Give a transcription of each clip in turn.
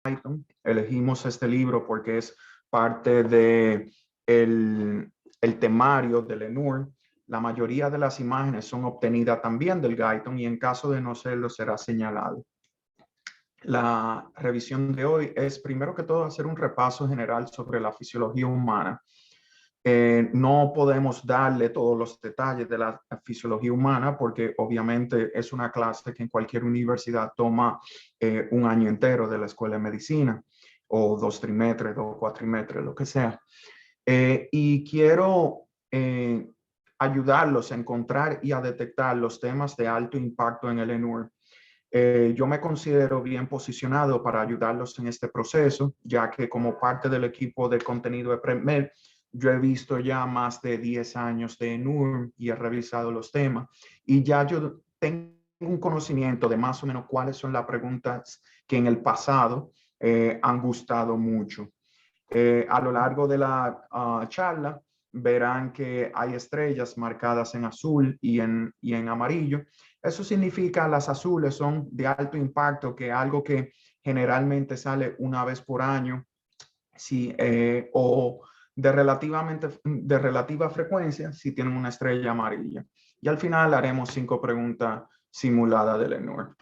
Python. Elegimos este libro porque es parte de el temario del ENUR. La mayoría de las imágenes son obtenidas también del Guyton y en caso de no serlo será señalado. La revisión de hoy es primero que todo hacer un repaso general sobre la fisiología humana. No podemos darle todos los detalles de la fisiología humana porque obviamente es una clase que en cualquier universidad toma un año entero de la escuela de medicina o 2 trimestres, 2 cuatrimestres, lo que sea. Y quiero ayudarlos a encontrar y a detectar los temas de alto impacto en el ENUR. Yo me considero bien posicionado para ayudarlos en este proceso, ya que como parte del equipo de contenido de PrepMed, yo he visto ya más de 10 años de ENUR y he revisado los temas y ya yo tengo un conocimiento de más o menos cuáles son las preguntas que en el pasado han gustado mucho. A lo largo de la charla verán que hay estrellas marcadas en azul y en amarillo. Eso significa las azules son de alto impacto, que algo que generalmente sale una vez por año, sí, o de relativa frecuencia si tienen una estrella amarilla. Y al final haremos 5 preguntas simuladas del ENUR.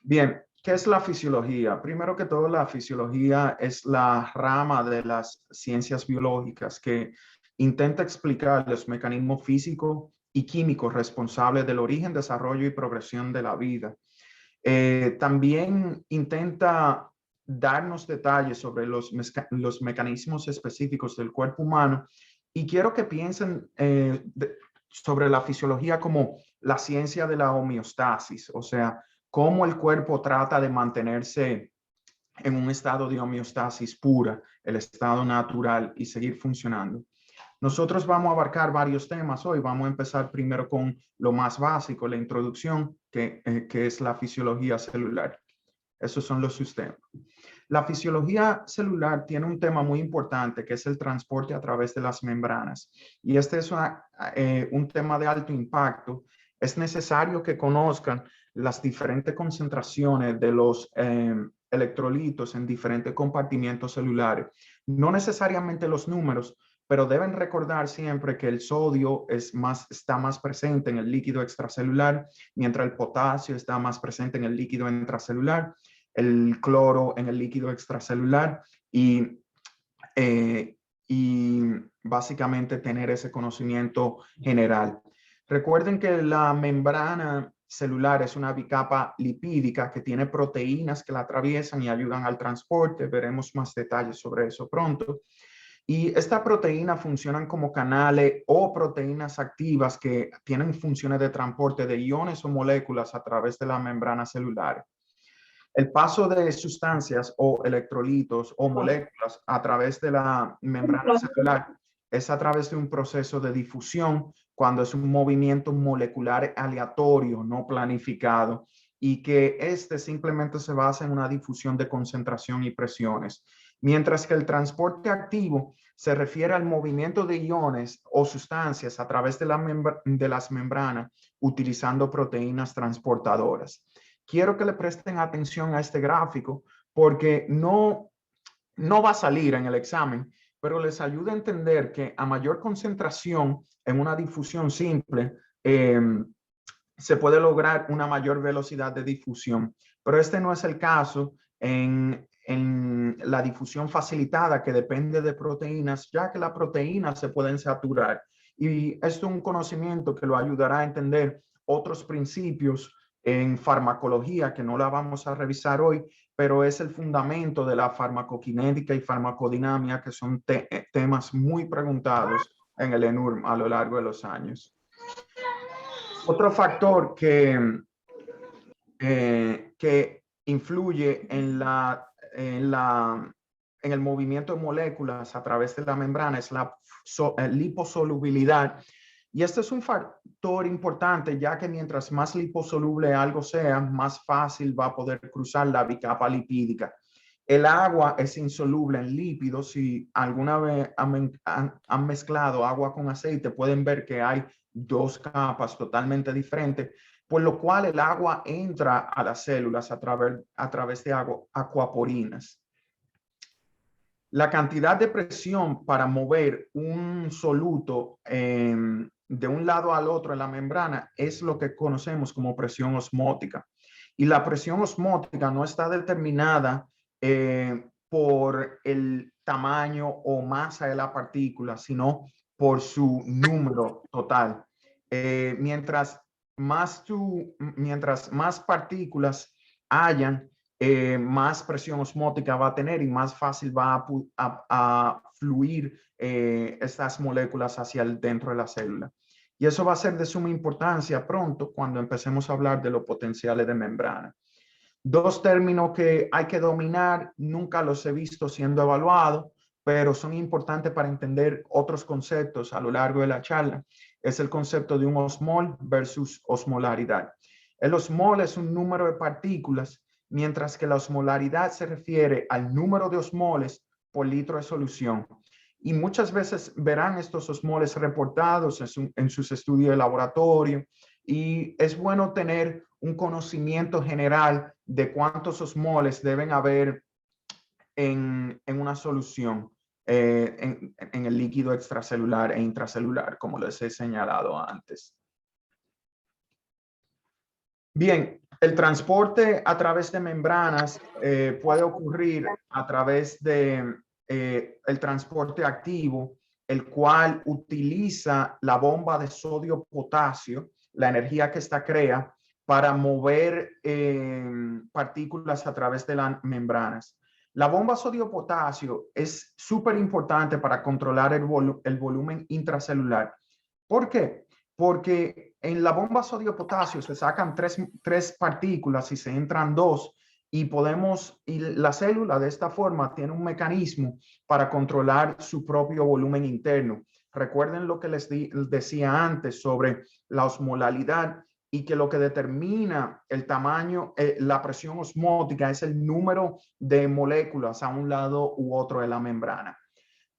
Bien, ¿qué es la fisiología? Primero que todo, la fisiología es la rama de las ciencias biológicas que intenta explicar los mecanismos físicos y químicos responsables del origen, desarrollo y progresión de la vida. También intenta darnos detalles sobre los mecanismos específicos del cuerpo humano y quiero que piensen sobre la fisiología como la ciencia de la homeostasis, o sea, cómo el cuerpo trata de mantenerse en un estado de homeostasis pura, el estado natural y seguir funcionando. Nosotros vamos a abarcar varios temas hoy. Vamos a empezar primero con lo más básico, la introducción, que es la fisiología celular. Esos son los sistemas. La fisiología celular tiene un tema muy importante que es el transporte a través de las membranas. Y este es un tema de alto impacto. Es necesario que conozcan las diferentes concentraciones de los electrolitos en diferentes compartimientos celulares. No necesariamente los números, pero deben recordar siempre que el sodio está más presente en el líquido extracelular, mientras el potasio está más presente en el líquido intracelular, el cloro en el líquido extracelular y básicamente tener ese conocimiento general. Recuerden que la membrana celular es una bicapa lipídica que tiene proteínas que la atraviesan y ayudan al transporte. Veremos más detalles sobre eso pronto. Y estas proteínas funcionan como canales o proteínas activas que tienen funciones de transporte de iones o moléculas a través de la membrana celular. El paso de sustancias o electrolitos o moléculas a través de la membrana celular es a través de un proceso de difusión cuando es un movimiento molecular aleatorio, no planificado, y que este simplemente se basa en una difusión de concentración y presiones. Mientras que el transporte activo se refiere al movimiento de iones o sustancias a través de las membranas utilizando proteínas transportadoras. Quiero que le presten atención a este gráfico porque no va a salir en el examen, pero les ayuda a entender que a mayor concentración en una difusión simple, se puede lograr una mayor velocidad de difusión. Pero este no es el caso en la difusión facilitada, que depende de proteínas, ya que las proteínas se pueden saturar. Y esto es un conocimiento que lo ayudará a entender otros principios en farmacología, que no la vamos a revisar hoy, pero es el fundamento de la farmacokinética y farmacodinámica, que son temas muy preguntados en el ENURM a lo largo de los años. Otro factor que influye en el movimiento de moléculas a través de la membrana es la liposolubilidad. Y este es un factor importante, ya que mientras más liposoluble algo sea, más fácil va a poder cruzar la bicapa lipídica. El agua es insoluble en lípidos. Si alguna vez han mezclado agua con aceite, pueden ver que hay 2 capas totalmente diferentes, por lo cual el agua entra a las células a través de aquaporinas. La cantidad de presión para mover un soluto de un lado al otro en la membrana es lo que conocemos como presión osmótica. Y la presión osmótica no está determinada por el tamaño o masa de la partícula, sino por su número total. Mientras más partículas hayan, más presión osmótica va a tener y más fácil va a fluir estas moléculas hacia el dentro de la célula. Y eso va a ser de suma importancia pronto cuando empecemos a hablar de los potenciales de membrana. Dos términos que hay que dominar, nunca los he visto siendo evaluados, pero son importantes para entender otros conceptos a lo largo de la charla. Es el concepto de un osmol versus osmolaridad. El osmol es un número de partículas, mientras que la osmolaridad se refiere al número de osmoles por litro de solución. Y muchas veces verán estos osmoles reportados en sus estudios de laboratorio, y es bueno tener un conocimiento general de cuántos osmoles deben haber en una solución, en el líquido extracelular e intracelular, como les he señalado antes. Bien, el transporte a través de membranas puede ocurrir a través de el transporte activo, el cual utiliza la bomba de sodio-potasio, la energía que esta crea, para mover partículas a través de las membranas. La bomba sodio-potasio es súper importante para controlar el volumen intracelular. ¿Por qué? Porque en la bomba sodio-potasio se sacan tres partículas y se entran dos, y la célula de esta forma tiene un mecanismo para controlar su propio volumen interno. Recuerden lo que les decía antes sobre la osmolalidad, y que lo que determina el tamaño, la presión osmótica, es el número de moléculas a un lado u otro de la membrana.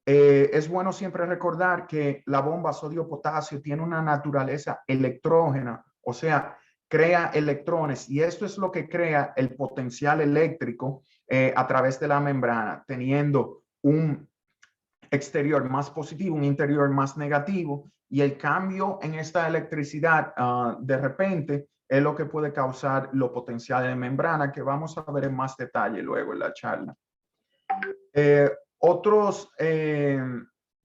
Es bueno siempre recordar que la bomba sodio-potasio tiene una naturaleza electrógena, o sea, crea electrones, y esto es lo que crea el potencial eléctrico a través de la membrana, teniendo un exterior más positivo, un interior más negativo, y el cambio en esta electricidad de repente es lo que puede causar los potenciales de membrana, que vamos a ver en más detalle luego en la charla. Otros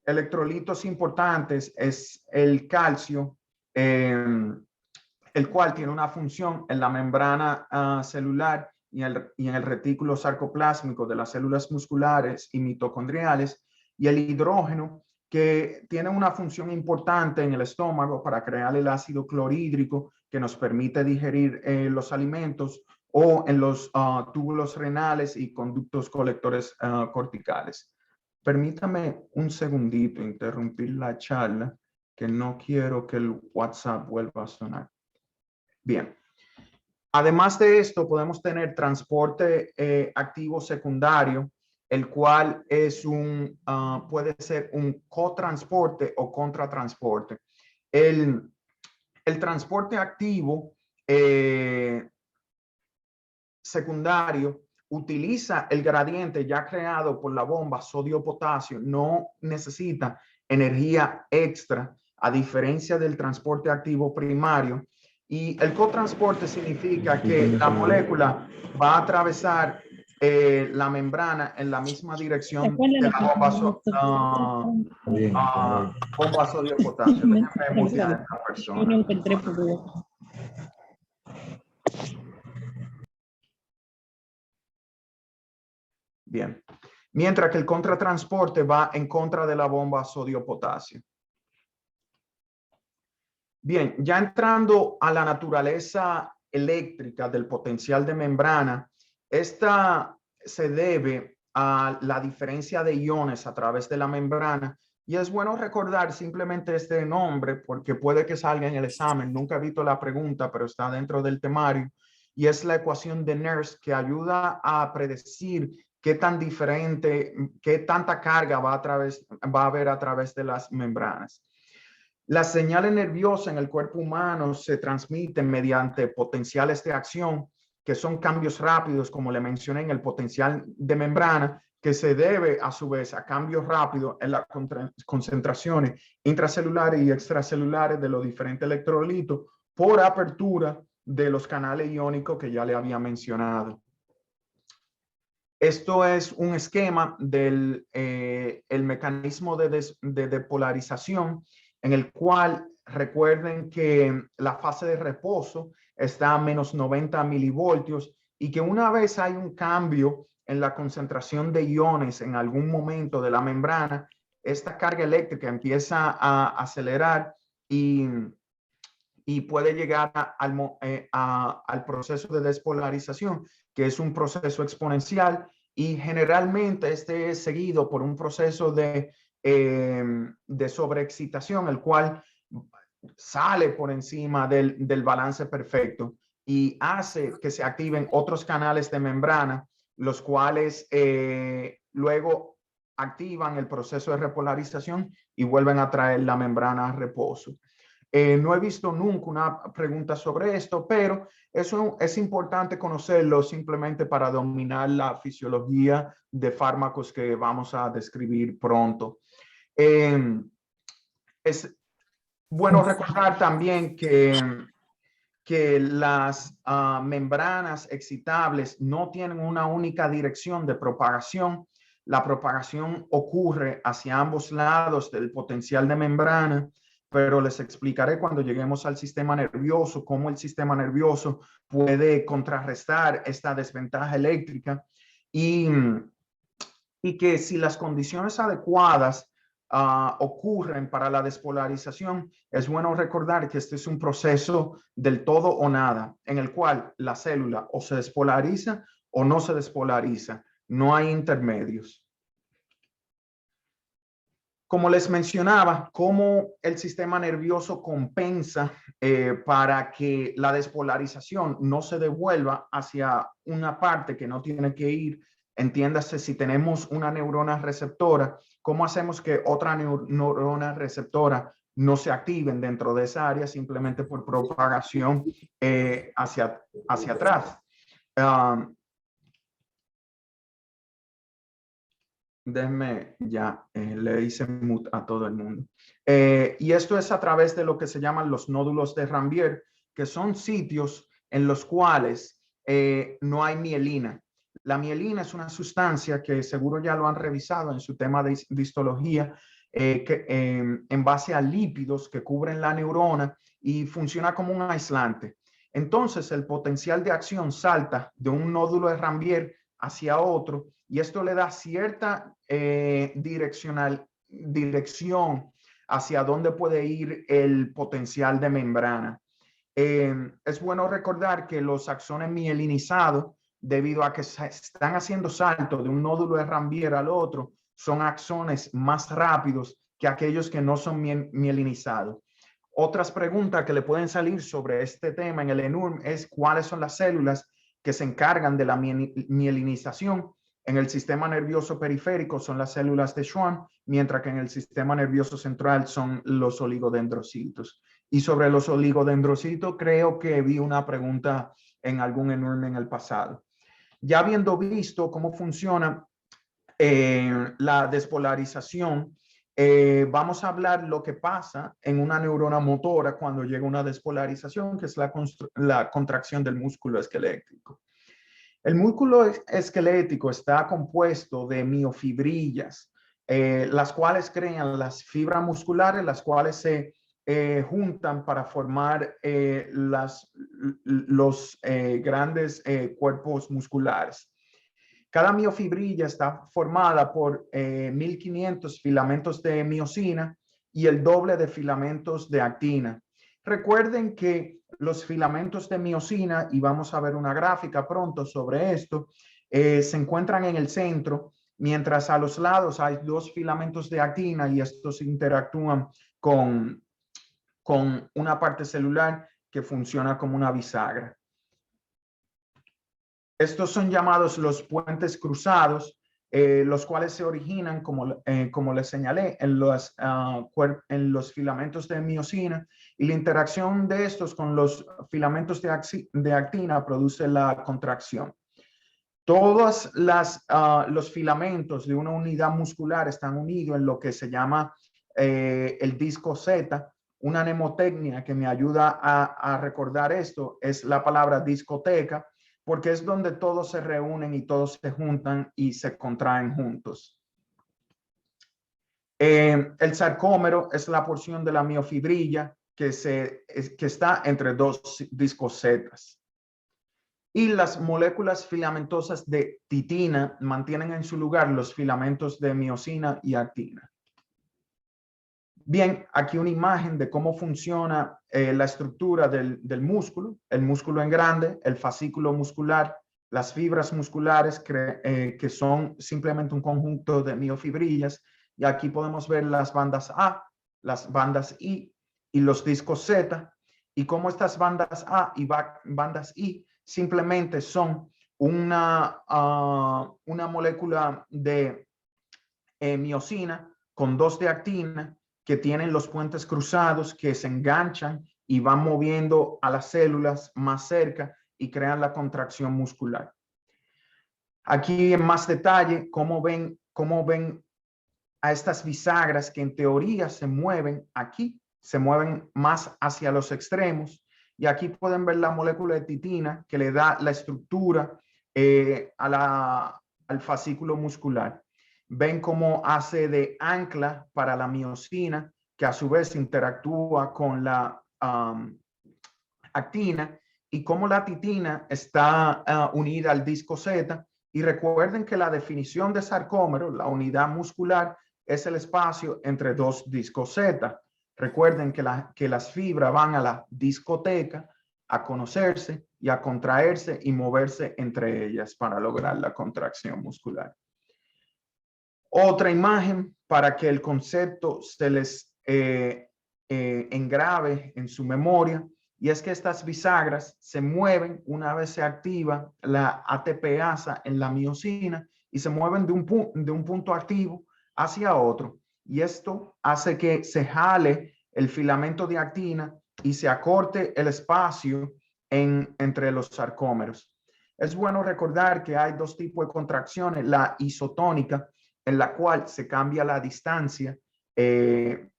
electrolitos importantes es el calcio, el cual tiene una función en la membrana celular y en el retículo sarcoplásmico de las células musculares y mitocondriales, y el hidrógeno, que tiene una función importante en el estómago para crear el ácido clorhídrico que nos permite digerir los alimentos, o en los túbulos renales y conductos colectores corticales. Permítame un segundito interrumpir la charla, que no quiero que el WhatsApp vuelva a sonar. Bien. Además de esto, podemos tener transporte activo secundario, el cual es puede ser un cotransporte o contratransporte. El transporte activo secundario utiliza el gradiente ya creado por la bomba sodio-potasio, no necesita energía extra, a diferencia del transporte activo primario. Y el cotransporte significa que la molécula va a atravesar la membrana en la misma dirección de la bomba sodio-potasio. Déjenme mutear a esta persona. Bien. Mientras que el contratransporte va en contra de la bomba sodio-potasio. Bien, ya entrando a la naturaleza eléctrica del potencial de membrana, esta se debe a la diferencia de iones a través de la membrana, y es bueno recordar simplemente este nombre porque puede que salga en el examen. Nunca he visto la pregunta, pero está dentro del temario, y es la ecuación de Nernst, que ayuda a predecir qué tan diferente, qué tanta carga va a haber a través de las membranas. Las señales nerviosas en el cuerpo humano se transmiten mediante potenciales de acción, que son cambios rápidos, como le mencioné, en el potencial de membrana, que se debe a su vez a cambios rápidos en las concentraciones intracelulares y extracelulares de los diferentes electrolitos por apertura de los canales iónicos que ya le había mencionado. Esto es un esquema del el mecanismo de depolarización, en el cual recuerden que la fase de reposo está a menos 90 milivoltios y que una vez hay un cambio en la concentración de iones en algún momento de la membrana, esta carga eléctrica empieza a acelerar y puede llegar al proceso de despolarización, que es un proceso exponencial, y generalmente este es seguido por un proceso de sobreexcitación, el cual sale por encima del balance perfecto y hace que se activen otros canales de membrana, los cuales luego activan el proceso de repolarización y vuelven a traer la membrana a reposo. No he visto nunca una pregunta sobre esto, pero eso es importante conocerlo simplemente para dominar la fisiología de fármacos que vamos a describir pronto. Es bueno recordar también que las membranas excitables no tienen una única dirección de propagación. La propagación ocurre hacia ambos lados del potencial de membrana, pero les explicaré cuando lleguemos al sistema nervioso cómo el sistema nervioso puede contrarrestar esta desventaja eléctrica y que si las condiciones adecuadas ocurren para la despolarización, es bueno recordar que este es un proceso del todo o nada, en el cual la célula o se despolariza o no se despolariza. No hay intermedios. Como les mencionaba, cómo el sistema nervioso compensa para que la despolarización no se devuelva hacia una parte que no tiene que ir. Entiéndase, si tenemos una neurona receptora, ¿cómo hacemos que otra neurona receptora no se activen dentro de esa área simplemente por propagación hacia atrás? Déjeme ya, le hice mute a todo el mundo. Y esto es a través de lo que se llaman los nódulos de Ranvier, que son sitios en los cuales no hay mielina. La mielina es una sustancia que seguro ya lo han revisado en su tema de histología, en base a lípidos que cubren la neurona y funciona como un aislante. Entonces, el potencial de acción salta de un nódulo de Ranvier hacia otro, y esto le da cierta dirección hacia dónde puede ir el potencial de membrana. Es bueno recordar que los axones mielinizados, debido a que se están haciendo saltos de un nódulo de Ranvier al otro, son axones más rápidos que aquellos que no son mielinizados. Otras preguntas que le pueden salir sobre este tema en el ENURM es cuáles son las células que se encargan de la mielinización. En el sistema nervioso periférico son las células de Schwann, mientras que en el sistema nervioso central son los oligodendrocitos. Y sobre los oligodendrocitos creo que vi una pregunta en algún ENURM en el pasado. Ya habiendo visto cómo funciona la despolarización, vamos a hablar lo que pasa en una neurona motora cuando llega una despolarización, que es la contracción del músculo esquelético. El músculo esquelético está compuesto de miofibrillas, las cuales crean las fibras musculares, las cuales se juntan para formar los grandes cuerpos musculares. Cada miofibrilla está formada por 1500 filamentos de miosina y el doble de filamentos de actina. Recuerden que los filamentos de miosina, y vamos a ver una gráfica pronto sobre esto, se encuentran en el centro, mientras a los lados hay dos filamentos de actina y estos interactúan con una parte celular que funciona como una bisagra. Estos son llamados los puentes cruzados, los cuales se originan, como les señalé, en los filamentos de miosina, y la interacción de estos con los filamentos de actina produce la contracción. Todos los filamentos de una unidad muscular están unidos en lo que se llama el disco Z. Una mnemotecnia que me ayuda a recordar esto es la palabra discoteca, porque es donde todos se reúnen y todos se juntan y se contraen juntos. El sarcómero es la porción de la miofibrilla que está entre dos discos Z. Y las moléculas filamentosas de titina mantienen en su lugar los filamentos de miosina y actina. Bien, aquí una imagen de cómo funciona la estructura del músculo, el músculo en grande, el fascículo muscular, las fibras musculares que son simplemente un conjunto de miofibrillas. Y aquí podemos ver las bandas A, las bandas I y los discos Z, y cómo estas bandas A y bandas I simplemente son una molécula de miosina con 2 de actina que tienen los puentes cruzados que se enganchan y van moviendo a las células más cerca y crean la contracción muscular. Aquí en más detalle, cómo ven a estas bisagras que en teoría se mueven aquí, se mueven más hacia los extremos. Y aquí pueden ver la molécula de titina que le da la estructura al fascículo muscular. Ven cómo hace de ancla para la miosina, que a su vez interactúa con la actina, y cómo la titina está unida al disco Z. Y recuerden que la definición de sarcómero, la unidad muscular, es el espacio entre dos discos Z. Recuerden que las fibras van a la discoteca a conocerse y a contraerse y moverse entre ellas para lograr la contracción muscular. Otra imagen para que el concepto se les engrave en su memoria, y es que estas bisagras se mueven una vez se activa la ATPasa en la miosina y se mueven de un punto activo hacia otro. Y esto hace que se jale el filamento de actina y se acorte el espacio entre los sarcómeros. Es bueno recordar que hay 2 tipos de contracciones: la isotónica, en la cual se cambia la distancia, pero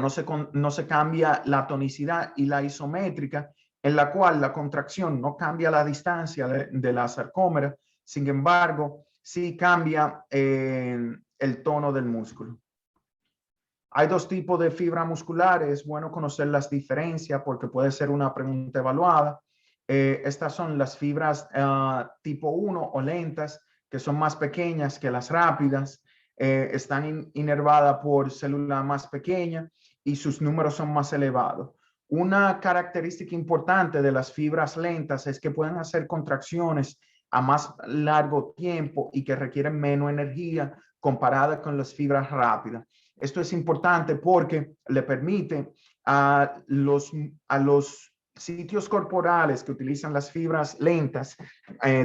no se cambia la tonicidad, y la isométrica, en la cual la contracción no cambia la distancia de la sarcómera, sin embargo, sí cambia el tono del músculo. Hay 2 tipos de fibra musculares. Es bueno conocer las diferencias porque puede ser una pregunta evaluada. Estas son las fibras tipo 1 o lentas, que son más pequeñas que las rápidas. Están inervadas por célula más pequeña y sus números son más elevados. Una característica importante de las fibras lentas es que pueden hacer contracciones a más largo tiempo y que requieren menos energía comparada con las fibras rápidas. Esto es importante porque le permite a los sitios corporales que utilizan las fibras lentas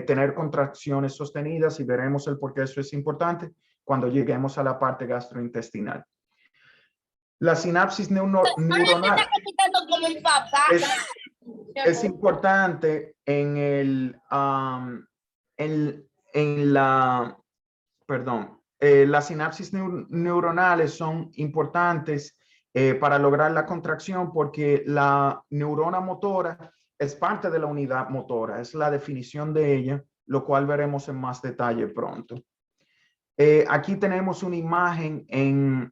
tener contracciones sostenidas, y veremos el por qué eso es importante cuando lleguemos a la parte gastrointestinal. La sinapsis neuronal es importante las sinapsis neuronales son importantes para lograr la contracción, porque la neurona motora es parte de la unidad motora, es la definición de ella, lo cual veremos en más detalle pronto. Aquí tenemos una imagen en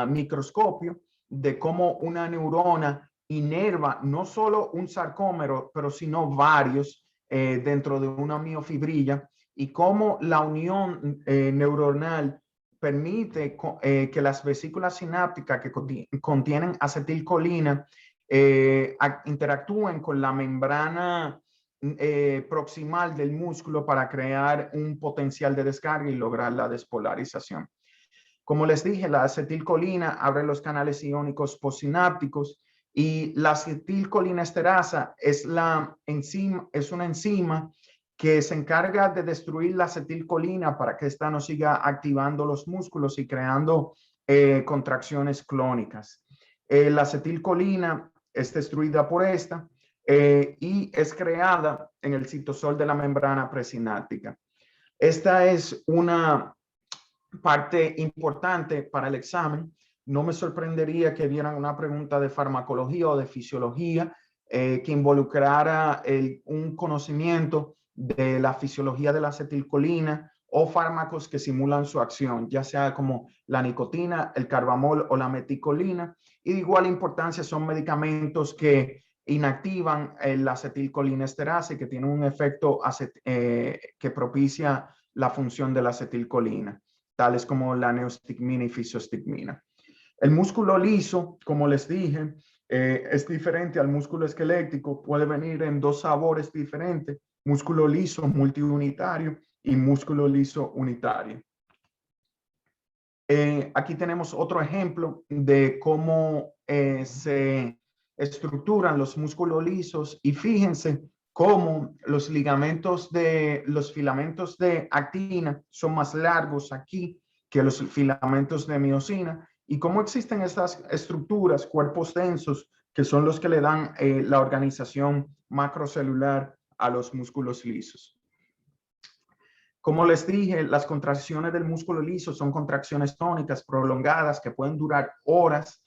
microscopio de cómo una neurona inerva no solo un sarcómero, pero sino varios dentro de una miofibrilla, y cómo la unión neuronal permite que las vesículas sinápticas que contienen acetilcolina interactúen con la membrana proximal del músculo para crear un potencial de descarga y lograr la despolarización. Como les dije, la acetilcolina abre los canales iónicos postsinápticos, y la acetilcolinesterasa es una enzima que se encarga de destruir la acetilcolina para que ésta no siga activando los músculos y creando contracciones clónicas. La acetilcolina es destruida por esta, y es creada en el citosol de la membrana presináptica. Esta es una parte importante para el examen. No me sorprendería que vieran una pregunta de farmacología o de fisiología que involucrara un conocimiento de la fisiología de la acetilcolina o fármacos que simulan su acción, ya sea como la nicotina, el carbamol o la meticolina. Y de igual importancia son medicamentos que inactivan la acetilcolinesterasa y que tienen un efecto que propicia la función de la acetilcolina, tales como la neostigmina y fisiostigmina. El músculo liso, como les dije, es diferente al músculo esquelético, puede venir en dos sabores diferentes, músculo liso multiunitario y músculo liso unitario. Aquí tenemos otro ejemplo de cómo se estructuran los músculos lisos y fíjense cómo los filamentos de actina son más largos aquí que los filamentos de miosina y cómo existen estas estructuras, cuerpos densos, que son los que le dan la organización macrocelular a los músculos lisos. Como les dije, las contracciones del músculo liso son contracciones tónicas prolongadas que pueden durar horas.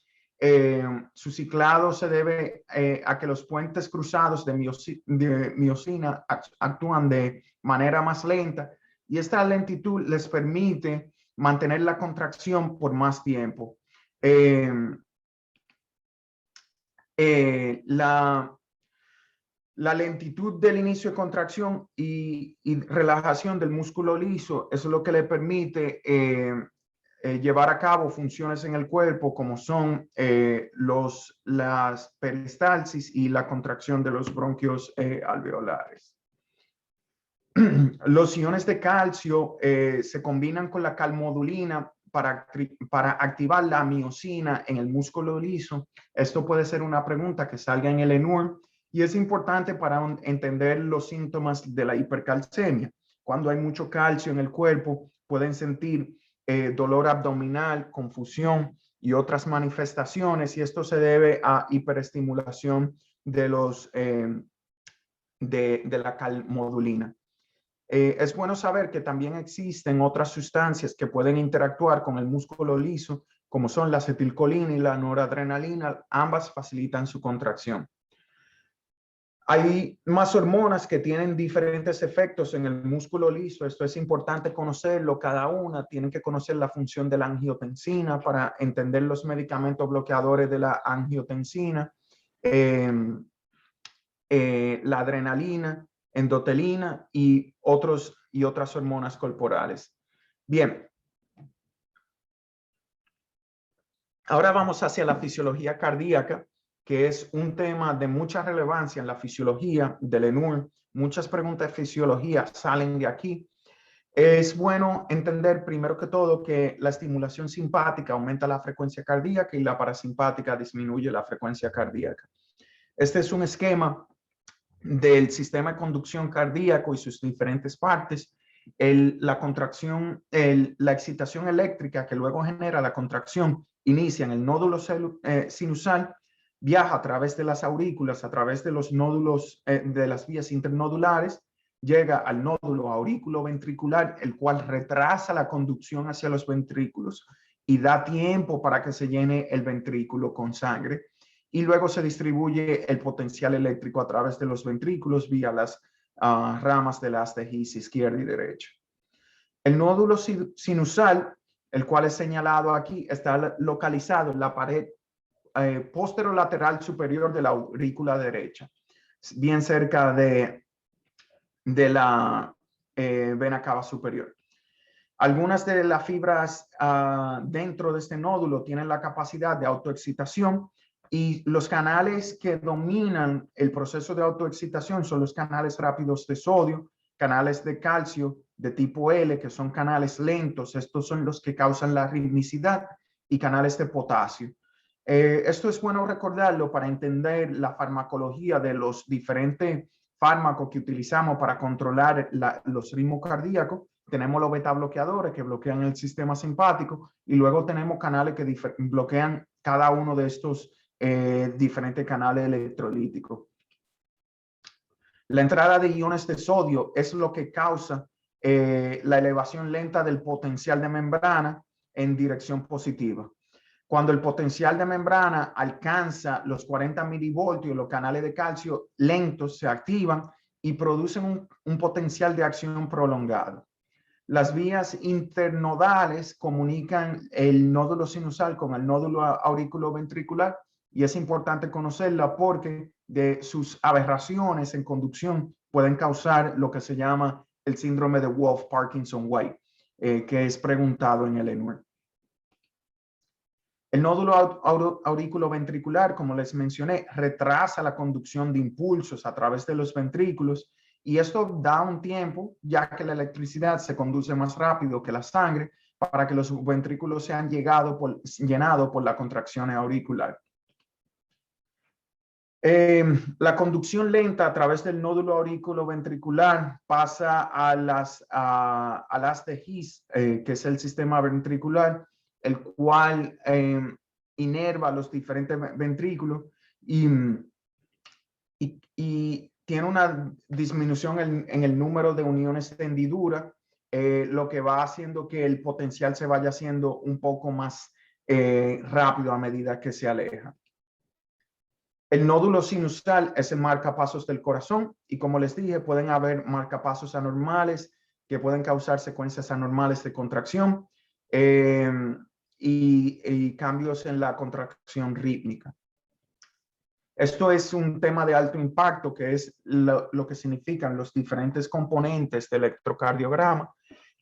Su ciclado se debe a que los puentes cruzados de miosina actúan de manera más lenta y esta lentitud les permite mantener la contracción por más tiempo. La lentitud del inicio de contracción y relajación del músculo liso es lo que le permite llevar a cabo funciones en el cuerpo como son las peristalsis y la contracción de los bronquios alveolares. Los iones de calcio se combinan con la calmodulina para activar la miosina en el músculo liso. Esto puede ser una pregunta que salga en el ENUR y es importante para entender los síntomas de la hipercalcemia. Cuando hay mucho calcio en el cuerpo, pueden sentir dolor abdominal, confusión y otras manifestaciones, y esto se debe a hiperestimulación de la calmodulina. Es bueno saber que también existen otras sustancias que pueden interactuar con el músculo liso, como son la acetilcolina y la noradrenalina. Ambas facilitan su contracción. Hay más hormonas que tienen diferentes efectos en el músculo liso. Esto es importante conocerlo cada una. Tienen que conocer la función de la angiotensina para entender los medicamentos bloqueadores de la angiotensina, la adrenalina, endotelina y otras hormonas corporales. Bien. Ahora vamos hacia la fisiología cardíaca, que es un tema de mucha relevancia en la fisiología del ENUR. Muchas preguntas de fisiología salen de aquí. Es bueno entender primero que todo que la estimulación simpática aumenta la frecuencia cardíaca y la parasimpática disminuye la frecuencia cardíaca. Este es un esquema del sistema de conducción cardíaco y sus diferentes partes. La contracción, la excitación eléctrica que luego genera la contracción inicia en el nódulo sinusal, viaja a través de las aurículas, a través de los nódulos de las vías internodulares, llega al nódulo aurículo-ventricular, el cual retrasa la conducción hacia los ventrículos y da tiempo para que se llene el ventrículo con sangre. Y luego se distribuye el potencial eléctrico a través de los ventrículos vía las ramas de las tejidas izquierda y derecha. El nódulo sinusal, el cual es señalado aquí, está localizado en la pared posterolateral superior de la aurícula derecha, bien cerca de la vena cava superior. Algunas de las fibras dentro de este nódulo tienen la capacidad de autoexcitación y los canales que dominan el proceso de autoexcitación son los canales rápidos de sodio, canales de calcio de tipo L, que son canales lentos. Estos son los que causan la ritmicidad, y canales de potasio. Esto es bueno recordarlo para entender la farmacología de los diferentes fármacos que utilizamos para controlar los ritmos cardíacos. Tenemos los beta bloqueadores que bloquean el sistema simpático y luego tenemos canales que bloquean cada uno de estos diferentes canales electrolíticos. La entrada de iones de sodio es lo que causa la elevación lenta del potencial de membrana en dirección positiva. Cuando el potencial de membrana alcanza los 40 milivoltios, los canales de calcio lentos se activan y producen un potencial de acción prolongado. Las vías internodales comunican el nódulo sinusal con el nódulo auriculoventricular y es importante conocerla porque de sus aberraciones en conducción pueden causar lo que se llama el síndrome de Wolff-Parkinson-White, que es preguntado en el ENUR. El nódulo auriculoventricular, como les mencioné, retrasa la conducción de impulsos a través de los ventrículos y esto da un tiempo, ya que la electricidad se conduce más rápido que la sangre, para que los ventrículos sean llenados por la contracción auricular. La conducción lenta a través del nódulo auriculoventricular pasa al haz de His, que es el sistema ventricular, el cual inerva los diferentes ventrículos y tiene una disminución en el número de uniones de hendidura, lo que va haciendo que el potencial se vaya haciendo un poco más rápido a medida que se aleja. El nódulo sinusal es el marcapasos del corazón y, como les dije, pueden haber marcapasos anormales que pueden causar secuencias anormales de contracción y cambios en la contracción rítmica. Esto es un tema de alto impacto, que es lo que significan los diferentes componentes del electrocardiograma.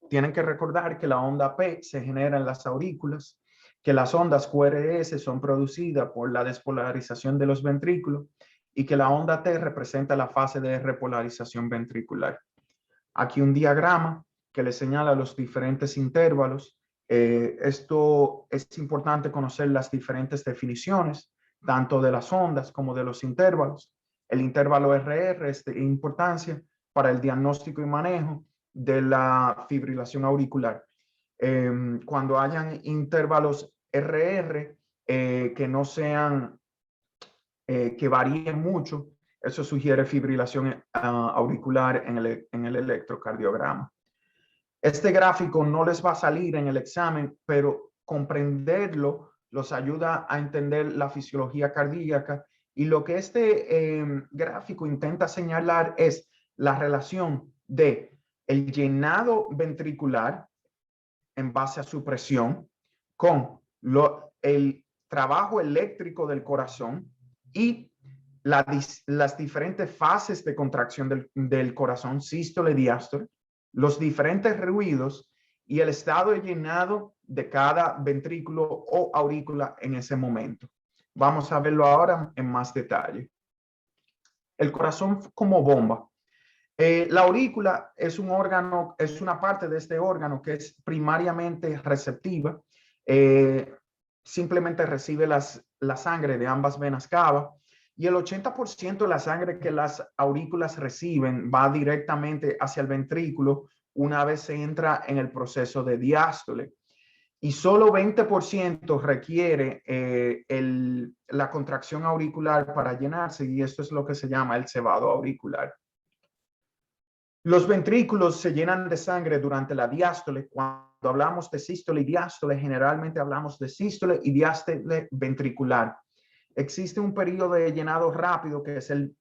Tienen que recordar que la onda P se genera en las aurículas, que las ondas QRS son producidas por la despolarización de los ventrículos y que la onda T representa la fase de repolarización ventricular. Aquí un diagrama que les señala los diferentes intervalos. Esto es importante conocer las diferentes definiciones, tanto de las ondas como de los intervalos. El intervalo RR es de importancia para el diagnóstico y manejo de la fibrilación auricular. Cuando hayan intervalos RR que no sean, que varíen mucho, eso sugiere fibrilación auricular en el electrocardiograma. Este gráfico no les va a salir en el examen, pero comprenderlo los ayuda a entender la fisiología cardíaca, y lo que este gráfico intenta señalar es la relación de el llenado ventricular en base a su presión con el trabajo eléctrico del corazón y las diferentes fases de contracción del corazón, sístole y diástole, los diferentes ruidos y el estado de llenado de cada ventrículo o aurícula en ese momento. Vamos a verlo ahora en más detalle. El corazón como bomba. La aurícula es un órgano, es una parte de este órgano que es primariamente receptiva. Simplemente recibe la sangre de ambas venas cava, y el 80% de la sangre que las aurículas reciben va directamente hacia el ventrículo una vez se entra en el proceso de diástole. Y solo 20% requiere la contracción auricular para llenarse, y esto es lo que se llama el cebado auricular. Los ventrículos se llenan de sangre durante la diástole. Cuando hablamos de sístole y diástole, generalmente hablamos de sístole y diástole ventricular. Existe un periodo de llenado rápido que es el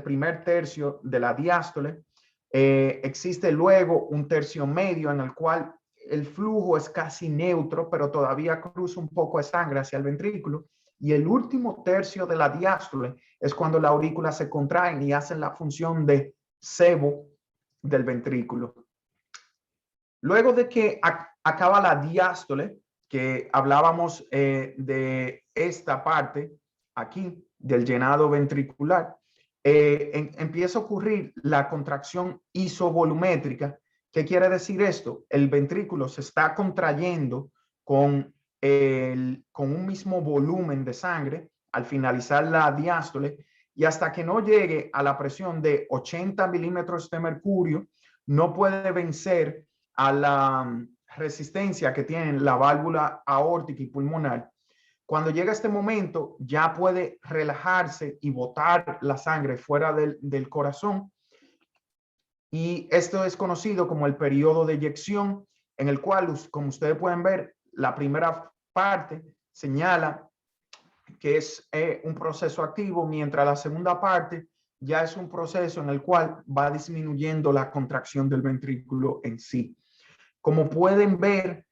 primer tercio de la diástole. Existe luego un tercio medio en el cual el flujo es casi neutro, pero todavía cruza un poco de sangre hacia el ventrículo. Y el último tercio de la diástole es cuando la aurícula se contraen y hacen la función de cebo del ventrículo. Luego de que acaba la diástole, que hablábamos de esta parte aquí del llenado ventricular, empieza a ocurrir la contracción isovolumétrica. ¿Qué quiere decir esto? El ventrículo se está contrayendo con un mismo volumen de sangre al finalizar la diástole, y hasta que no llegue a la presión de 80 milímetros de mercurio, no puede vencer a la resistencia que tienen la válvula aórtica y pulmonar. Cuando llega este momento, ya puede relajarse y botar la sangre fuera del corazón. Y esto es conocido como el periodo de eyección, en el cual, como ustedes pueden ver, la primera parte señala que es un proceso activo, mientras la segunda parte ya es un proceso en el cual va disminuyendo la contracción del ventrículo en sí. Como pueden ver,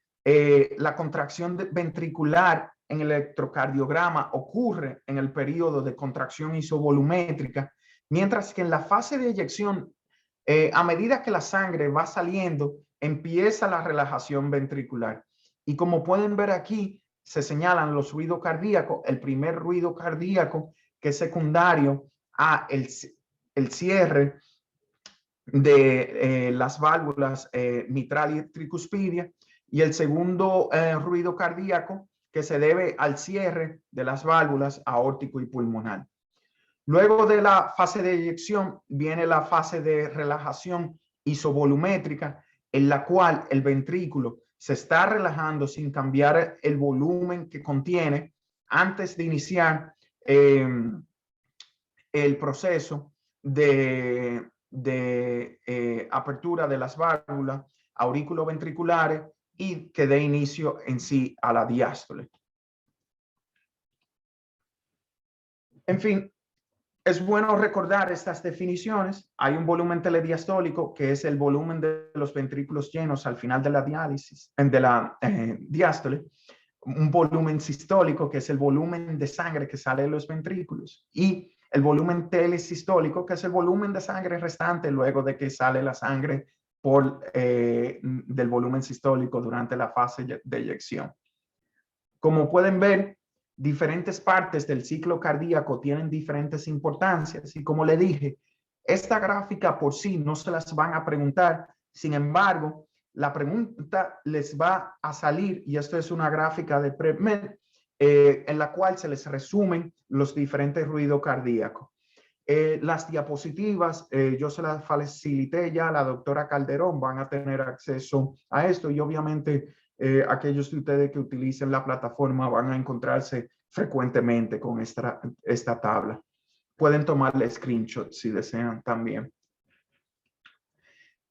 la contracción ventricular en el electrocardiograma ocurre en el periodo de contracción isovolumétrica, mientras que en la fase de eyección, a medida que la sangre va saliendo, empieza la relajación ventricular. Y como pueden ver aquí, se señalan los ruidos cardíacos. El primer ruido cardíaco, que es secundario a el cierre de las válvulas mitral y tricuspidia, y el segundo ruido cardíaco que se debe al cierre de las válvulas aórtico y pulmonar. Luego de la fase de eyección viene la fase de relajación isovolumétrica, en la cual el ventrículo se está relajando sin cambiar el volumen que contiene antes de iniciar el proceso de apertura de las válvulas aurículo-ventriculares y que dé inicio en sí a la diástole. En fin, es bueno recordar estas definiciones. Hay un volumen telediastólico, que es el volumen de los ventrículos llenos al final de la diálisis, de la diástole. Un volumen sistólico, que es el volumen de sangre que sale de los ventrículos, y el volumen telesistólico, que es el volumen de sangre restante luego de que sale la sangre del volumen sistólico durante la fase de eyección. Como pueden ver, diferentes partes del ciclo cardíaco tienen diferentes importancias, y como le dije, esta gráfica por sí no se las van a preguntar. Sin embargo, la pregunta les va a salir, y esto es una gráfica de PrepMed, en la cual se les resumen los diferentes ruidos cardíacos. Las diapositivas, yo se las facilité ya a la doctora Calderón, van a tener acceso a esto, y obviamente aquellos de ustedes que utilicen la plataforma van a encontrarse frecuentemente con esta tabla. Pueden tomarle screenshot si desean también.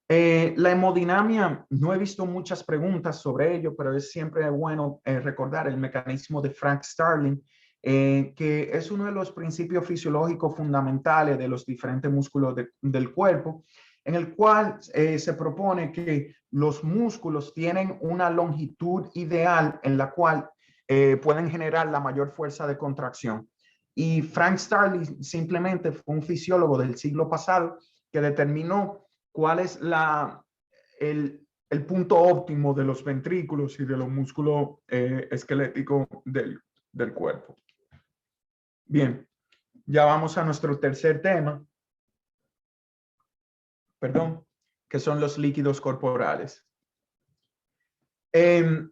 La hemodinamia, no he visto muchas preguntas sobre ello, pero es siempre bueno recordar el mecanismo de Frank Starling, que es uno de los principios fisiológicos fundamentales de los diferentes músculos del cuerpo, en el cual se propone que los músculos tienen una longitud ideal en la cual pueden generar la mayor fuerza de contracción. Y Frank Starling simplemente fue un fisiólogo del siglo pasado que determinó cuál es el punto óptimo de los ventrículos y de los músculos esqueléticos del cuerpo. Bien, ya vamos a nuestro tercer tema, perdón, que son los líquidos corporales. De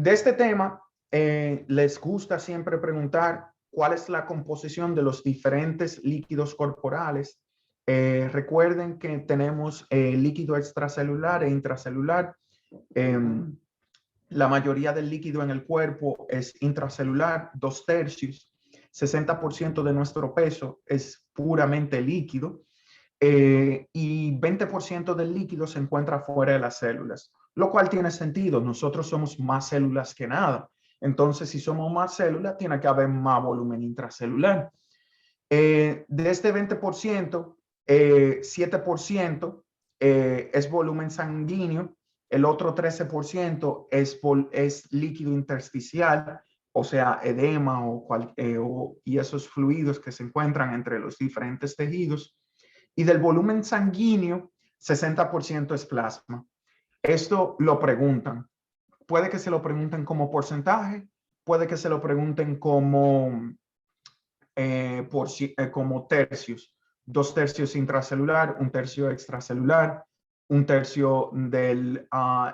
este tema, les gusta siempre preguntar cuál es la composición de los diferentes líquidos corporales. Recuerden que tenemos líquido extracelular e intracelular. La mayoría del líquido en el cuerpo es intracelular, 2/3. 60% de nuestro peso es puramente líquido, y 20% del líquido se encuentra fuera de las células, lo cual tiene sentido. Nosotros somos más células que nada. Entonces, si somos más células, tiene que haber más volumen intracelular. De este 20%, 7% es volumen sanguíneo, el otro 13% es líquido intersticial, o sea, edema y esos fluidos que se encuentran entre los diferentes tejidos. Y del volumen sanguíneo, 60% es plasma. Esto lo preguntan. Puede que se lo pregunten como porcentaje, puede que se lo pregunten como como tercios. 2/3 intracelular, 1/3 extracelular, 1/3 del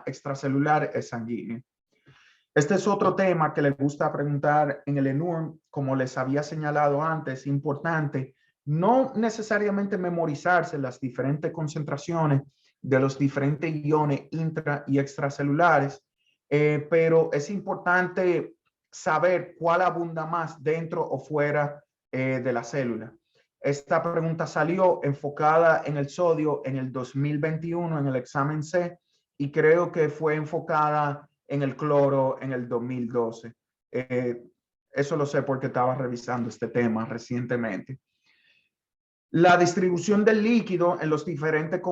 extracelular es sanguíneo. Este es otro tema que les gusta preguntar en el ENURM. Como les había señalado antes, es importante no necesariamente memorizarse las diferentes concentraciones de los diferentes iones intra y extracelulares, pero es importante saber cuál abunda más dentro o fuera de la célula. Esta pregunta salió enfocada en el sodio en el 2021 en el examen C y creo que fue enfocada en el cloro en el 2012. Eso lo sé porque estaba revisando este tema recientemente. La distribución del líquido en los diferentes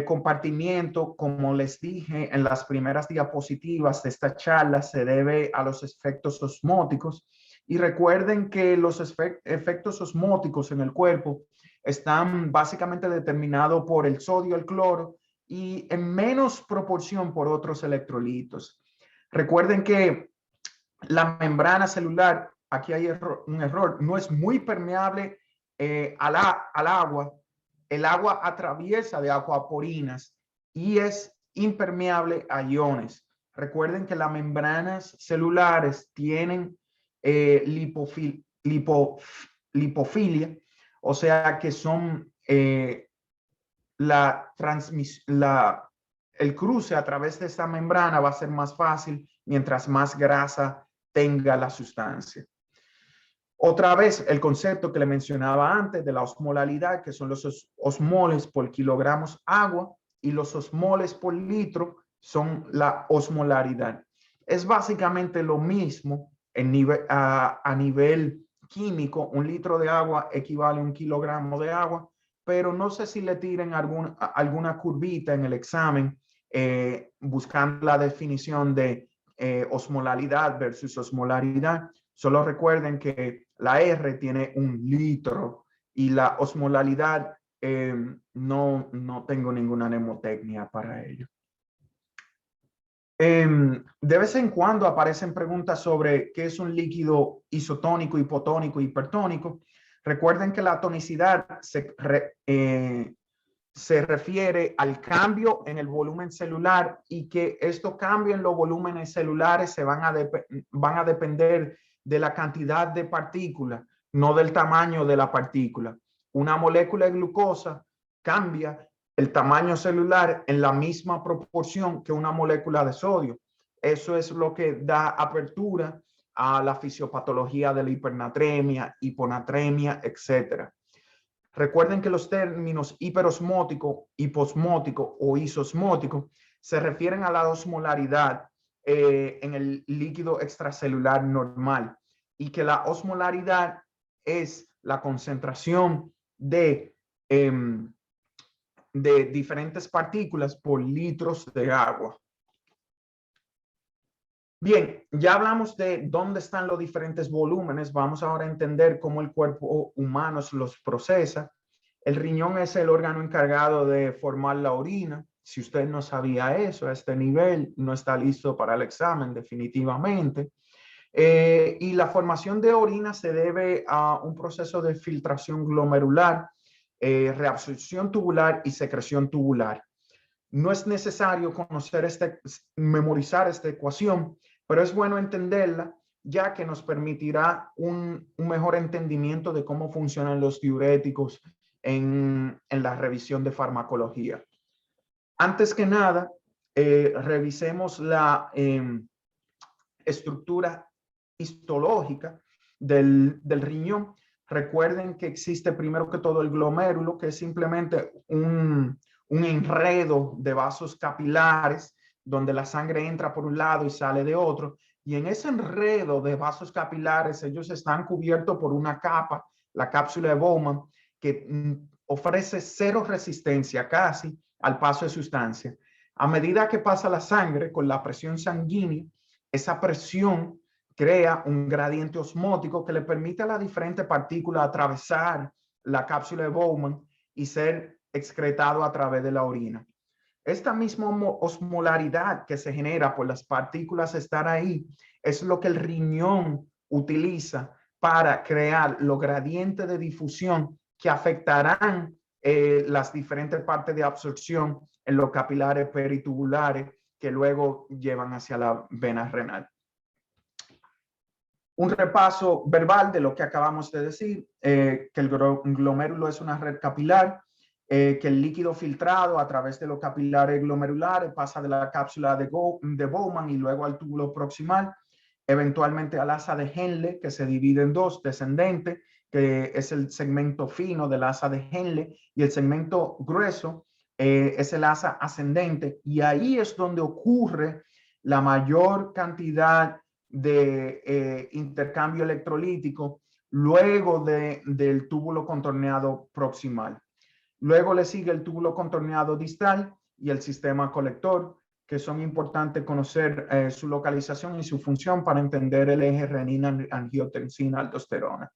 compartimientos, como les dije en las primeras diapositivas de esta charla, se debe a los efectos osmóticos. Y recuerden que los efectos osmóticos en el cuerpo están básicamente determinados por el sodio, el cloro y en menos proporción por otros electrolitos. Recuerden que la membrana celular, aquí hay un error, no es muy permeable al agua. El agua atraviesa de acuaporinas y es impermeable a iones. Recuerden que las membranas celulares tienen lipofilia, o sea que son el cruce a través de esta membrana va a ser más fácil mientras más grasa tenga la sustancia. Otra vez, el concepto que le mencionaba antes de la osmolalidad, que son los osmoles por kilogramos agua y los osmoles por litro son la osmolaridad. Es básicamente lo mismo a nivel químico. Un litro de agua equivale a 1 kilogramo de agua, pero no sé si le tiren alguna curvita en el examen buscando la definición de osmolalidad versus osmolaridad. Solo recuerden que la R tiene 1 litro y la osmolalidad no tengo ninguna mnemotecnia para ello. De vez en cuando aparecen preguntas sobre qué es un líquido isotónico, hipotónico, hipertónico. Recuerden que la tonicidad se refiere al cambio en el volumen celular y que estos cambios en los volúmenes celulares van a depender de la cantidad de partículas, no del tamaño de la partícula. Una molécula de glucosa cambia el tamaño celular en la misma proporción que una molécula de sodio. Eso es lo que da apertura a la fisiopatología de la hipernatremia, hiponatremia, etc. Recuerden que los términos hiperosmótico, hiposmótico o isosmótico se refieren a la osmolaridad en el líquido extracelular normal y que la osmolaridad es la concentración de diferentes partículas por litros de agua. Bien, ya hablamos de dónde están los diferentes volúmenes. Vamos ahora a entender cómo el cuerpo humano los procesa. El riñón es el órgano encargado de formar la orina. Si usted no sabía eso a este nivel, no está listo para el examen definitivamente. Y la formación de orina se debe a un proceso de filtración glomerular, reabsorción tubular y secreción tubular. No es necesario memorizar esta ecuación, pero es bueno entenderla, ya que nos permitirá un mejor entendimiento de cómo funcionan los diuréticos en la revisión de farmacología. Antes que nada, revisemos la estructura histológica del riñón. Recuerden que existe primero que todo el glomérulo, que es simplemente un enredo de vasos capilares donde la sangre entra por un lado y sale de otro. Y en ese enredo de vasos capilares, ellos están cubiertos por una capa, la cápsula de Bowman, que ofrece cero resistencia casi al paso de sustancia. A medida que pasa la sangre con la presión sanguínea, esa presión crea un gradiente osmótico que le permite a las diferentes partículas atravesar la cápsula de Bowman y ser excretado a través de la orina. Esta misma osmolaridad que se genera por las partículas estar ahí es lo que el riñón utiliza para crear los gradientes de difusión que afectarán las diferentes partes de absorción en los capilares peritubulares que luego llevan hacia la vena renal. Un repaso verbal de lo que acabamos de decir, que el glomérulo es una red capilar, que el líquido filtrado a través de los capilares glomerulares pasa de la cápsula de Bowman y luego al túbulo proximal. eventualmente al asa de Henle, que se divide en dos, descendente, que es el segmento fino del asa de Henle, y el segmento grueso es el asa ascendente, y ahí es donde ocurre la mayor cantidad de intercambio electrolítico luego del túbulo contorneado proximal. Luego le sigue el túbulo contorneado distal y el sistema colector, que son importantes conocer su localización y su función para entender el eje renina-angiotensina-aldosterona.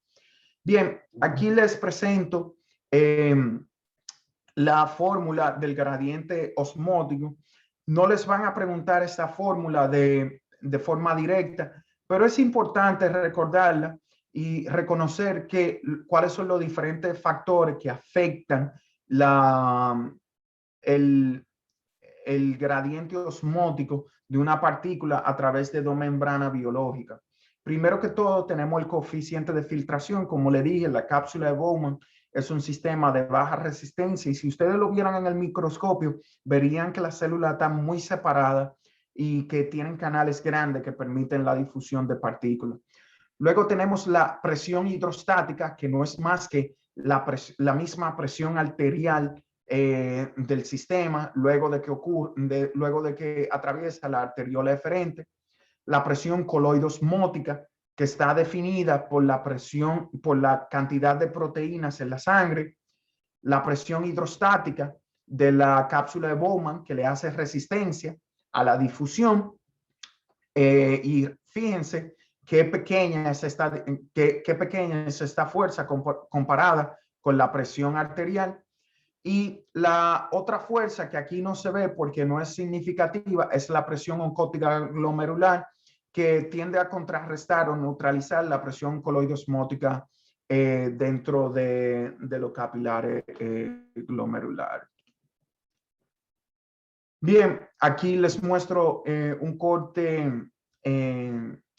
Bien, aquí les presento la fórmula del gradiente osmótico. No les van a preguntar esta fórmula de forma directa, pero es importante recordarla y reconocer cuáles son los diferentes factores que afectan el, el gradiente osmótico de una partícula a través de dos membranas biológicas. Primero que todo, tenemos el coeficiente de filtración. Como le dije, la cápsula de Bowman es un sistema de baja resistencia, y si ustedes lo vieran en el microscopio, verían que las células están muy separadas y que tienen canales grandes que permiten la difusión de partículas. Luego tenemos la presión hidrostática, que no es más que la misma presión arterial del sistema luego de que atraviesa la arteriola eferente. La presión coloidosmótica, que está definida por la cantidad de proteínas en la sangre. La presión hidrostática de la cápsula de Bowman, que le hace resistencia a la difusión. Y fíjense qué pequeña es esta fuerza comparada con la presión arterial. Y la otra fuerza que aquí no se ve porque no es significativa es la presión oncótica glomerular, que tiende a contrarrestar o neutralizar la presión coloidosmótica dentro de los capilares glomerulares. Bien, aquí les muestro un corte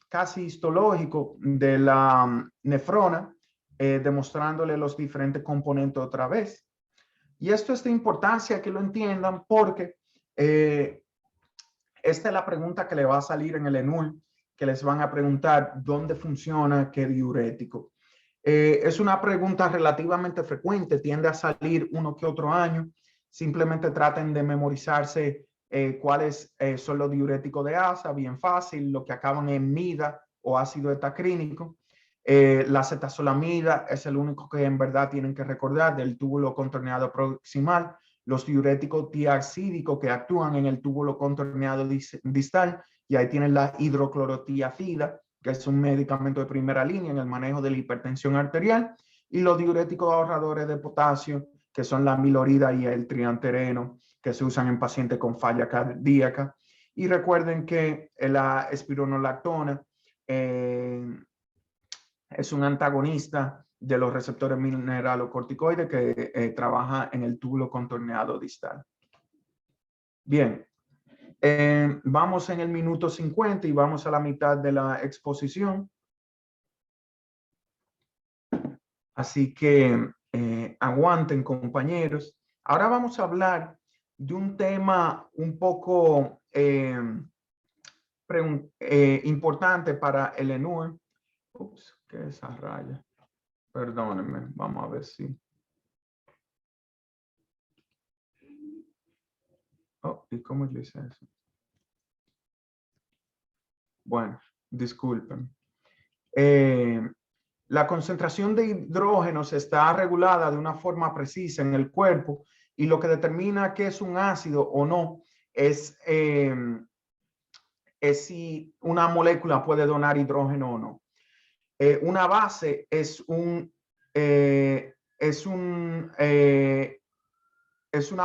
casi histológico de la nefrona, demostrándole los diferentes componentes otra vez. Y esto es de importancia que lo entiendan porque esta es la pregunta que le va a salir en el ENUL, que les van a preguntar dónde funciona qué diurético. Es una pregunta relativamente frecuente, tiende a salir uno que otro año. Simplemente traten de memorizarse cuáles son los diuréticos de ASA, bien fácil, lo que acaban en mida o ácido etacrínico. La acetazolamida es el único que en verdad tienen que recordar del túbulo contorneado proximal. Los diuréticos tiazídicos que actúan en el túbulo contorneado distal, y ahí tienen la hidroclorotiazida, que es un medicamento de primera línea en el manejo de la hipertensión arterial, y los diuréticos ahorradores de potasio, que son la amilorida y el triantereno, que se usan en pacientes con falla cardíaca. Y recuerden que la espironolactona es un antagonista de los receptores mineralocorticoides que trabaja en el túbulo contorneado distal. Bien, vamos en el minuto 50 y vamos a la mitad de la exposición. Así que aguanten, compañeros. Ahora vamos a hablar de un tema un poco importante para el ENUE. Ups, ¿qué es esa raya? Perdónenme, vamos a ver si. Oh, ¿y cómo yo hice eso? Bueno, disculpen. La concentración de hidrógenos está regulada de una forma precisa en el cuerpo, y lo que determina qué es un ácido o no es si una molécula puede donar hidrógeno o no. Una base es una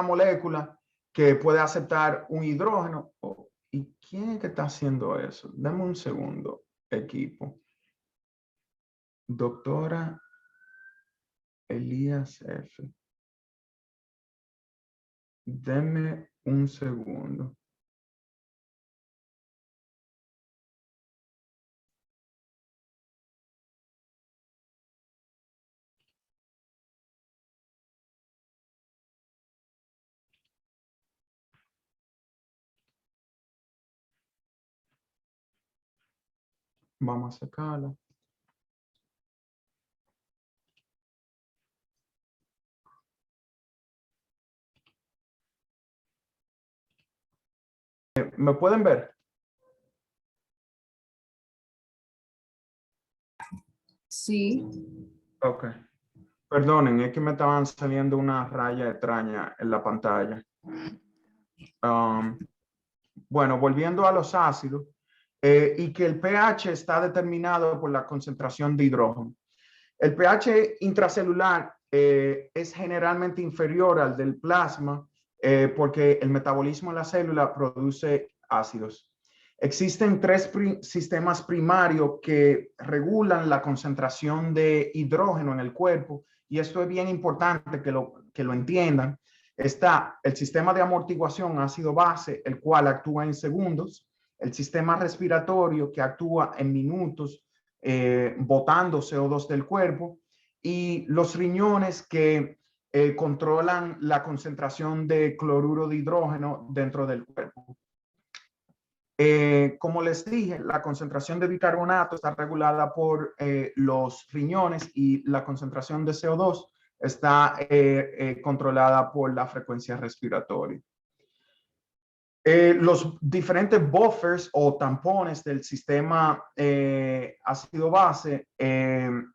molécula que puede aceptar un hidrógeno. Oh, ¿y quién es que está haciendo eso? Dame un segundo, equipo. Doctora Elías F. Deme un segundo. Vamos a sacarla. ¿Me pueden ver? Sí. Ok. Perdonen, es que me estaban saliendo una raya extraña en la pantalla. Bueno, volviendo a los ácidos, y que el pH está determinado por la concentración de hidrógeno. El pH intracelular es generalmente inferior al del plasma porque el metabolismo en la célula produce ácidos. Existen tres sistemas primarios que regulan la concentración de hidrógeno en el cuerpo y esto es bien importante que lo entiendan. Está el sistema de amortiguación ácido-base, el cual actúa en segundos, el sistema respiratorio que actúa en minutos, botando CO2 del cuerpo, y los riñones que controlan la concentración de cloruro de hidrógeno dentro del cuerpo. Como les dije, la concentración de bicarbonato está regulada por los riñones y la concentración de CO2 está controlada por la frecuencia respiratoria. Los diferentes buffers o tampones del sistema ácido-base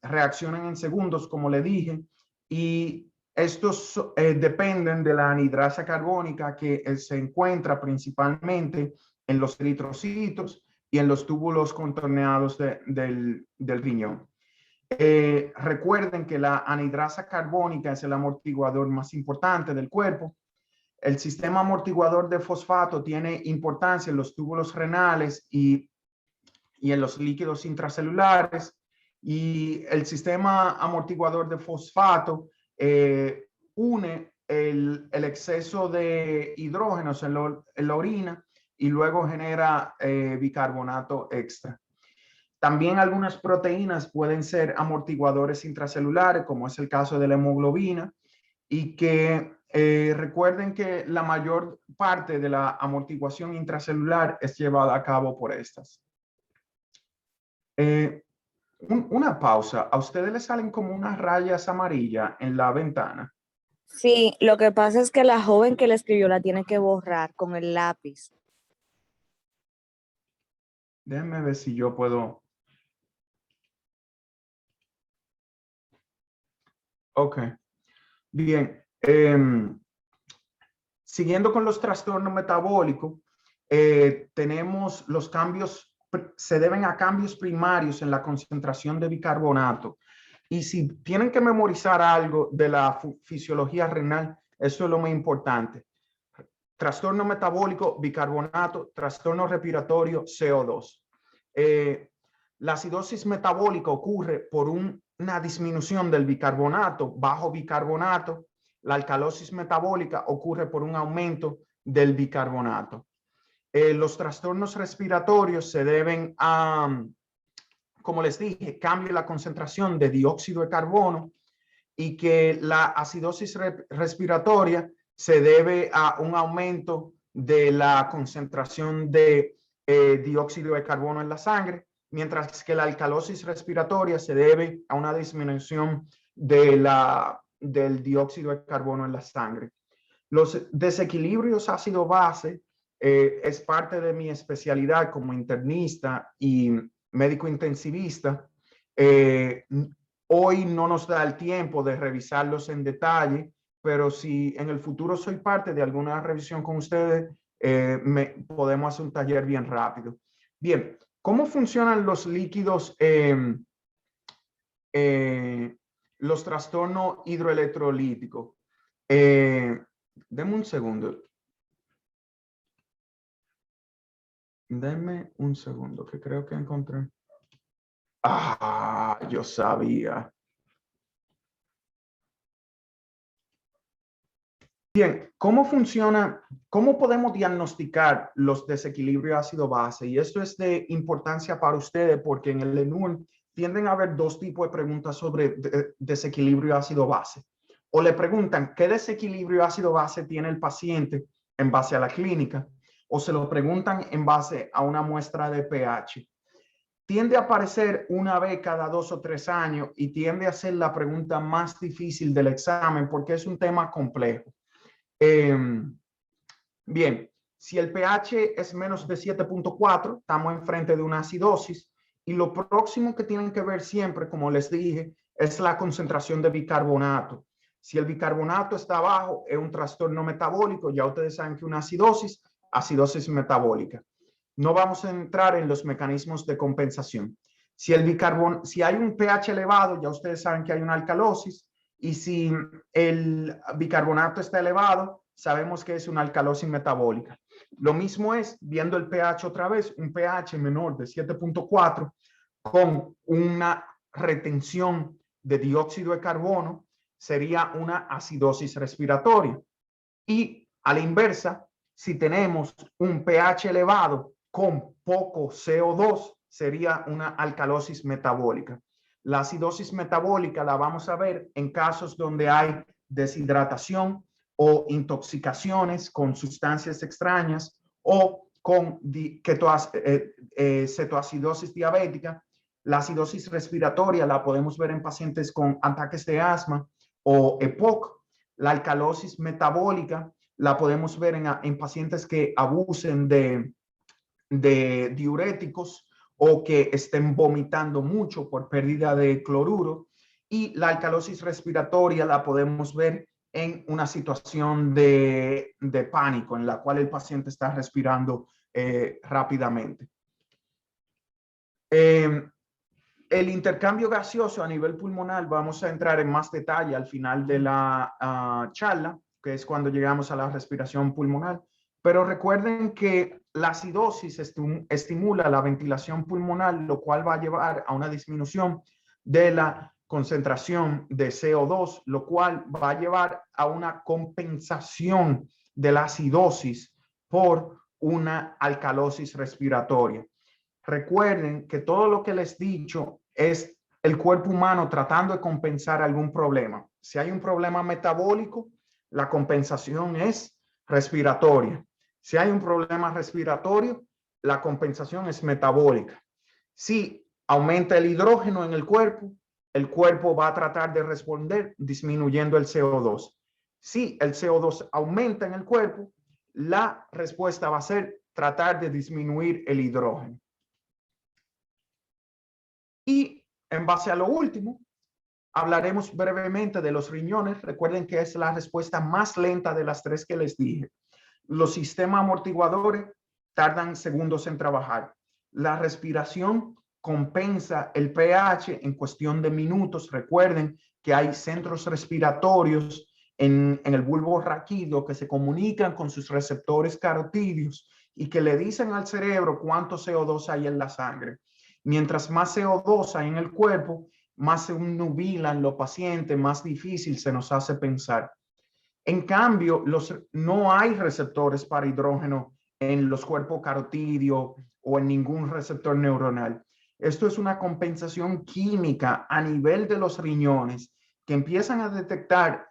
reaccionan en segundos, como le dije, y estos dependen de la anhidrasa carbónica que se encuentra principalmente en los eritrocitos y en los túbulos contorneados del riñón. Recuerden que la anhidrasa carbónica es el amortiguador más importante del cuerpo. El sistema amortiguador de fosfato tiene importancia en los túbulos renales y en los líquidos intracelulares. Y el sistema amortiguador de fosfato une el exceso de hidrógenos en la orina y luego genera bicarbonato extra. También algunas proteínas pueden ser amortiguadores intracelulares, como es el caso de la hemoglobina, y que recuerden que la mayor parte de la amortiguación intracelular es llevada a cabo por estas. Una pausa. ¿A ustedes les salen como unas rayas amarillas en la ventana? Sí, lo que pasa es que la joven que le escribió la tiene que borrar con el lápiz. Déjenme ver si yo puedo. Ok. Bien. Siguiendo con los trastornos metabólicos, tenemos los cambios, se deben a cambios primarios en la concentración de bicarbonato. Y si tienen que memorizar algo de la fisiología renal, eso es lo más importante. Trastorno metabólico, bicarbonato, trastorno respiratorio, CO2. La acidosis metabólica ocurre por una disminución del bicarbonato, bajo bicarbonato. La alcalosis metabólica ocurre por un aumento del bicarbonato. Los trastornos respiratorios se deben a, como les dije, cambio en la concentración de dióxido de carbono y que la acidosis respiratoria se debe a un aumento de la concentración de dióxido de carbono en la sangre, mientras que la alcalosis respiratoria se debe a una disminución del dióxido de carbono en la sangre. Los desequilibrios ácido-base es parte de mi especialidad como internista y médico intensivista. Hoy no nos da el tiempo de revisarlos en detalle, pero si en el futuro soy parte de alguna revisión con ustedes, podemos hacer un taller bien rápido. Bien, ¿cómo funcionan los líquidos, los trastornos hidroelectrolíticos? Deme un segundo. Deme un segundo, que creo que encontré. Ah, yo sabía. Bien, ¿cómo funciona? ¿Cómo podemos diagnosticar los desequilibrios ácido-base? Y esto es de importancia para ustedes porque en el ENUR tienden a haber dos tipos de preguntas sobre desequilibrio ácido-base. O le preguntan qué desequilibrio ácido-base tiene el paciente en base a la clínica, o se lo preguntan en base a una muestra de pH. tiende a aparecer una vez cada 2 o 3 años y tiende a ser la pregunta más difícil del examen porque es un tema complejo. Bien, si el pH es menos de 7.4, estamos enfrente de una acidosis y lo próximo que tienen que ver siempre, como les dije, es la concentración de bicarbonato. Si el bicarbonato está bajo, es un trastorno metabólico. Ya ustedes saben que una acidosis metabólica. No vamos a entrar en los mecanismos de compensación. Si hay un pH elevado, ya ustedes saben que hay una alcalosis, y si el bicarbonato está elevado, sabemos que es una alcalosis metabólica. Lo mismo es, viendo el pH otra vez, un pH menor de 7.4 con una retención de dióxido de carbono, sería una acidosis respiratoria. Y a la inversa, si tenemos un pH elevado con poco CO2, sería una alcalosis metabólica. La acidosis metabólica la vamos a ver en casos donde hay deshidratación o intoxicaciones con sustancias extrañas o con cetoacidosis diabética. La acidosis respiratoria la podemos ver en pacientes con ataques de asma o EPOC. La alcalosis metabólica la podemos ver en pacientes que abusen de diuréticos o que estén vomitando mucho por pérdida de cloruro. Y la alcalosis respiratoria la podemos ver en una situación de pánico en la cual el paciente está respirando rápidamente. El intercambio gaseoso a nivel pulmonar vamos a entrar en más detalle al final de la charla, que es cuando llegamos a la respiración pulmonar. Pero recuerden que la acidosis estimula la ventilación pulmonar, lo cual va a llevar a una disminución de la concentración de CO2, lo cual va a llevar a una compensación de la acidosis por una alcalosis respiratoria. Recuerden que todo lo que les he dicho es el cuerpo humano tratando de compensar algún problema. Si hay un problema metabólico, la compensación es respiratoria. Si hay un problema respiratorio, la compensación es metabólica. Si aumenta el hidrógeno en el cuerpo va a tratar de responder disminuyendo el CO2. Si el CO2 aumenta en el cuerpo, la respuesta va a ser tratar de disminuir el hidrógeno. Y en base a lo último, hablaremos brevemente de los riñones. Recuerden que es la respuesta más lenta de las 3 que les dije. Los sistemas amortiguadores tardan segundos en trabajar. La respiración compensa el pH en cuestión de minutos. Recuerden que hay centros respiratorios en el bulbo raquídeo que se comunican con sus receptores carotídeos y que le dicen al cerebro cuánto CO2 hay en la sangre. Mientras más CO2 hay en el cuerpo, más se nubilan los pacientes, más difícil se nos hace pensar. En cambio, no hay receptores para hidrógeno en los cuerpos carotídeos o en ningún receptor neuronal. Esto es una compensación química a nivel de los riñones que empiezan a detectar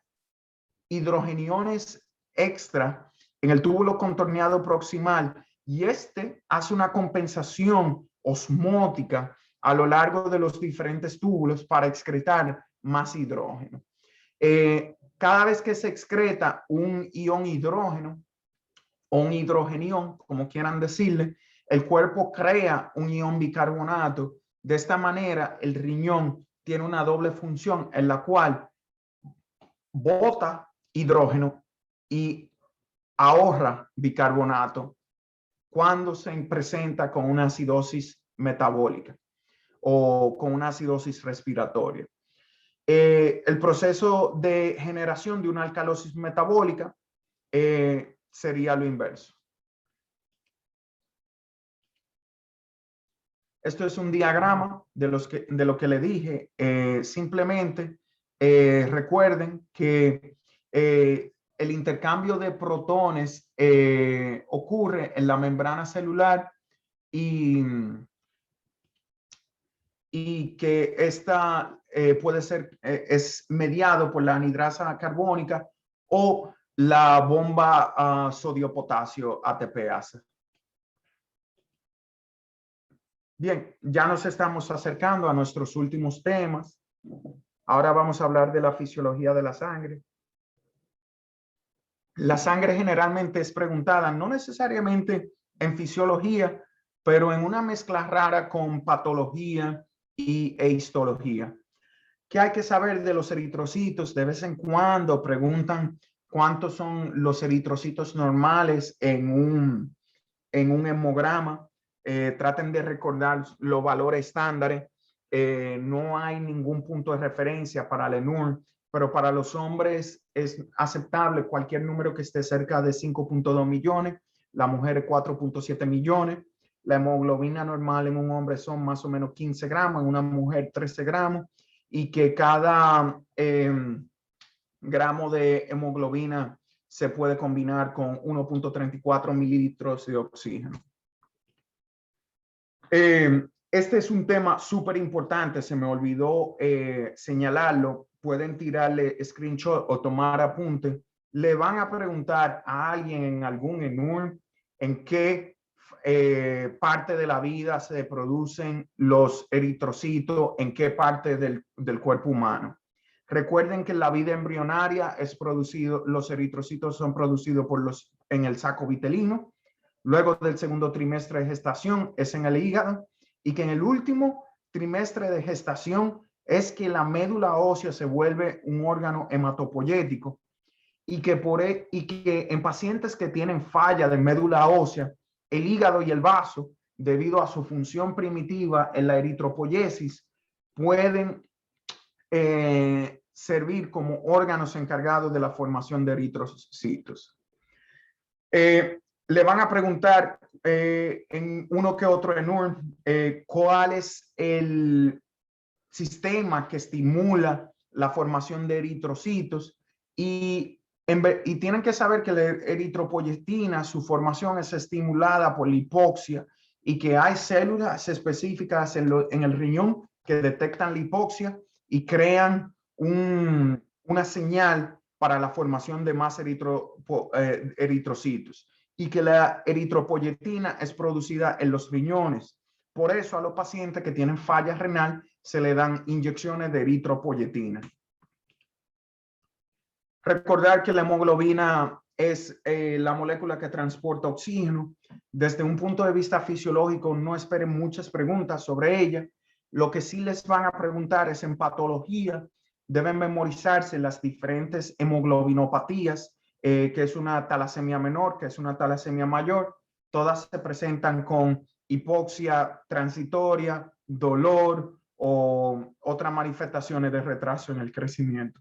hidrogeniones extra en el túbulo contorneado proximal y este hace una compensación osmótica a lo largo de los diferentes túbulos para excretar más hidrógeno. Cada vez que se excreta un ion hidrógeno o un hidrogenión, como quieran decirle, el cuerpo crea un ion bicarbonato. De esta manera, el riñón tiene una doble función en la cual bota hidrógeno y ahorra bicarbonato cuando se presenta con una acidosis metabólica o con una acidosis respiratoria. El proceso de generación de una alcalosis metabólica sería lo inverso. Esto es un diagrama de lo que le dije. Simplemente recuerden que el intercambio de protones ocurre en la membrana celular y que esta puede ser, es mediado por la anhidrasa carbónica o la bomba sodio-potasio ATPase. Bien, ya nos estamos acercando a nuestros últimos temas. Ahora vamos a hablar de la fisiología de la sangre. La sangre generalmente es preguntada, no necesariamente en fisiología, pero en una mezcla rara con patología e histología. ¿Qué hay que saber de los eritrocitos? De vez en cuando preguntan cuántos son los eritrocitos normales en un hemograma. Traten de recordar los valores estándares. No hay ningún punto de referencia para el ENUR, pero para los hombres es aceptable cualquier número que esté cerca de 5.2 millones, la mujer 4.7 millones. La hemoglobina normal en un hombre son más o menos 15 gramos, en una mujer 13 gramos, y que cada gramo de hemoglobina se puede combinar con 1.34 mililitros de oxígeno. Este es un tema súper importante, se me olvidó señalarlo. Pueden tirarle screenshot o tomar apunte. Le van a preguntar a alguien en algún ENUR en qué parte de la vida se producen los eritrocitos, en qué parte del cuerpo humano. Recuerden que en la vida embrionaria los eritrocitos son producidos en el saco vitelino. Luego del segundo trimestre de gestación es en el hígado, y que en el último trimestre de gestación es que la médula ósea se vuelve un órgano hematopoyético, y que en pacientes que tienen falla de médula ósea, el hígado y el vaso, debido a su función primitiva en la eritropoyesis, pueden servir como órganos encargados de la formación de eritrocitos. Le van a preguntar en uno que otro ENUR cuál es el sistema que estimula la formación de eritrocitos, y tienen que saber que la eritropoyetina, su formación es estimulada por la hipoxia, y que hay células específicas en el riñón que detectan la hipoxia y crean una señal para la formación de más eritrocitos, y que la eritropoyetina es producida en los riñones. Por eso a los pacientes que tienen falla renal se le dan inyecciones de eritropoyetina. Recordar que la hemoglobina es la molécula que transporta oxígeno. Desde un punto de vista fisiológico, no esperen muchas preguntas sobre ella. Lo que sí les van a preguntar es en patología. Deben memorizarse las diferentes hemoglobinopatías, que es una talasemia menor, que es una talasemia mayor. Todas se presentan con hipoxia transitoria, dolor o otras manifestaciones de retraso en el crecimiento.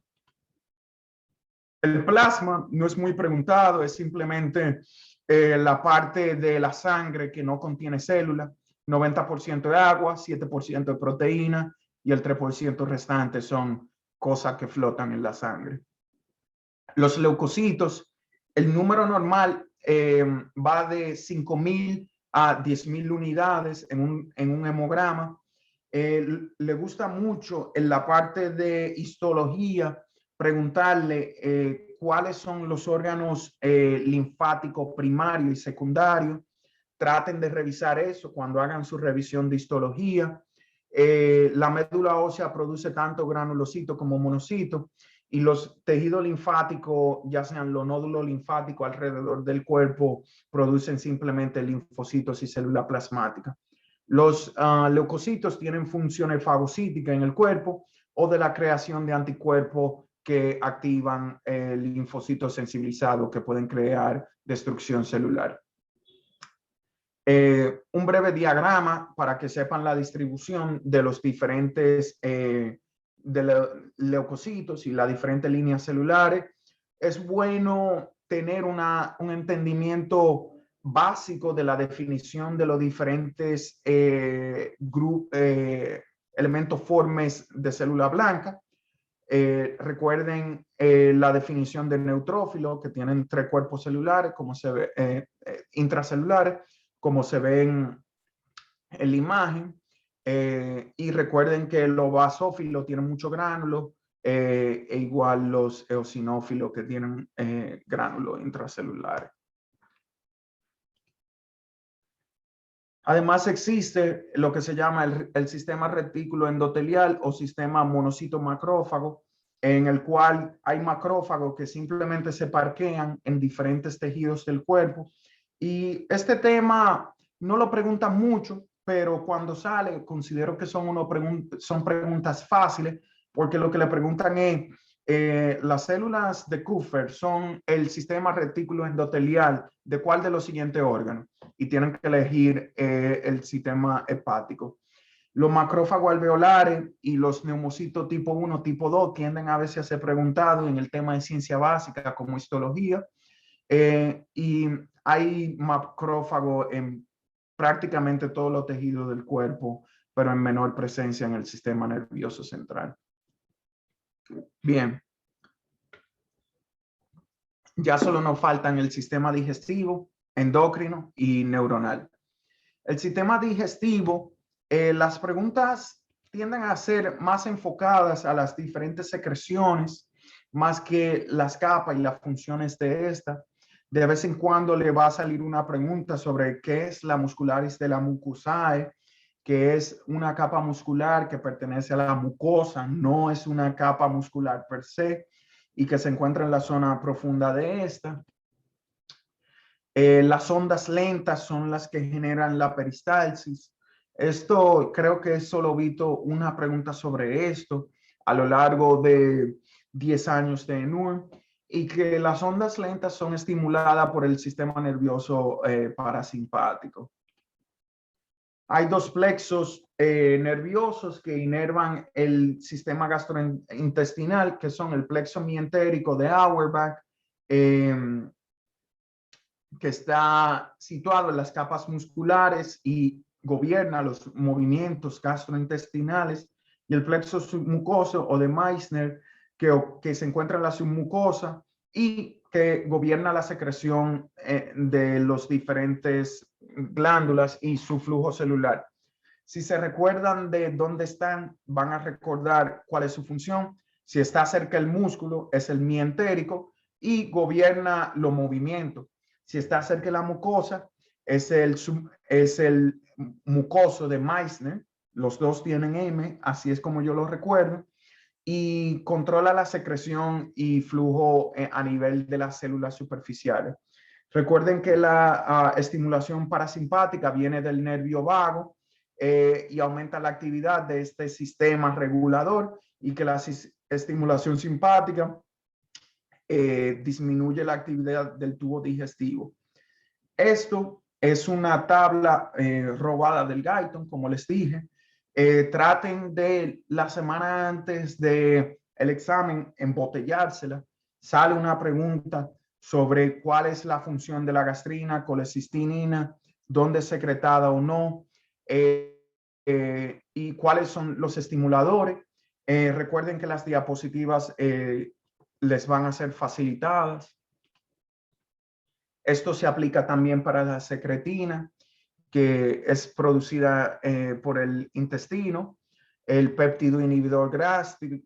El plasma no es muy preguntado, es simplemente la parte de la sangre que no contiene células, 90% de agua, 7% de proteína, y el 3% restante son cosas que flotan en la sangre. Los leucocitos, el número normal va de 5.000 a 10.000 unidades en un hemograma. Le gusta mucho en la parte de histología preguntarle cuáles son los órganos linfáticos primarios y secundarios. Traten de revisar eso cuando hagan su revisión de histología. La médula ósea produce tanto granulocitos como monocitos, y los tejidos linfáticos, ya sean los nódulos linfáticos alrededor del cuerpo, producen simplemente linfocitos y células plasmáticas. Los leucocitos tienen funciones fagocíticas en el cuerpo o de la creación de anticuerpos que activan linfocitos sensibilizados que pueden crear destrucción celular. Un breve diagrama para que sepan la distribución de los diferentes leucocitos y las diferentes líneas celulares. Es bueno tener un entendimiento básico de la definición de los diferentes elementos formes de célula blanca. Recuerden la definición del neutrófilo, que tienen 3 cuerpos celulares, como se ve, intracelulares, como se ve en la imagen. Y recuerden que los basófilos tienen muchos gránulos, e igual los eosinófilos que tienen gránulos intracelulares. Además existe lo que se llama el sistema retículo endotelial o sistema monocito macrófago, en el cual hay macrófagos que simplemente se parquean en diferentes tejidos del cuerpo. Y este tema no lo preguntan mucho, pero cuando sale considero que son preguntas fáciles, porque lo que le preguntan es, las células de Kupffer son el sistema retículo endotelial de cuál de los siguientes órganos, y tienen que elegir el sistema hepático. Los macrófagos alveolares y los neumocitos tipo 1, tipo 2 tienden a veces a ser preguntados en el tema de ciencia básica como histología, y hay macrófagos en prácticamente todos los tejidos del cuerpo, pero en menor presencia en el sistema nervioso central. Bien. Ya solo nos faltan el sistema digestivo, endocrino y neuronal. El sistema digestivo, las preguntas tienden a ser más enfocadas a las diferentes secreciones, más que las capas y las funciones de esta. De vez en cuando le va a salir una pregunta sobre qué es la muscularis de la mucosae, que es una capa muscular que pertenece a la mucosa, no es una capa muscular per se, y que se encuentra en la zona profunda de esta. Las ondas lentas son las que generan la peristalsis. Esto creo que solo visto una pregunta sobre esto a lo largo de 10 años de ENUR, y que las ondas lentas son estimuladas por el sistema nervioso parasimpático. Hay dos plexos nerviosos que inervan el sistema gastrointestinal, que son el plexo mientérico de Auerbach, que está situado en las capas musculares y gobierna los movimientos gastrointestinales, y el plexo submucoso o de Meissner, que se encuentra en la submucosa y que gobierna la secreción de los diferentes glándulas y su flujo celular. Si se recuerdan de dónde están, van a recordar cuál es su función. Si está cerca del músculo, es el mientérico y gobierna los movimientos. Si está cerca de la mucosa, es el mucoso de Meissner. Los dos tienen M, así es como yo lo recuerdo, y controla la secreción y flujo a nivel de las células superficiales. Recuerden que la estimulación parasimpática viene del nervio vago y aumenta la actividad de este sistema regulador, y que la estimulación simpática disminuye la actividad del tubo digestivo. Esto es una tabla robada del Guyton, como les dije. Traten de la semana antes del examen embotellársela. Sale una pregunta sobre cuál es la función de la gastrina, colecistinina, dónde es secretada o no, y cuáles son los estimuladores. Recuerden que las diapositivas les van a ser facilitadas. Esto se aplica también para la secretina, que es producida por el intestino, el péptido inhibidor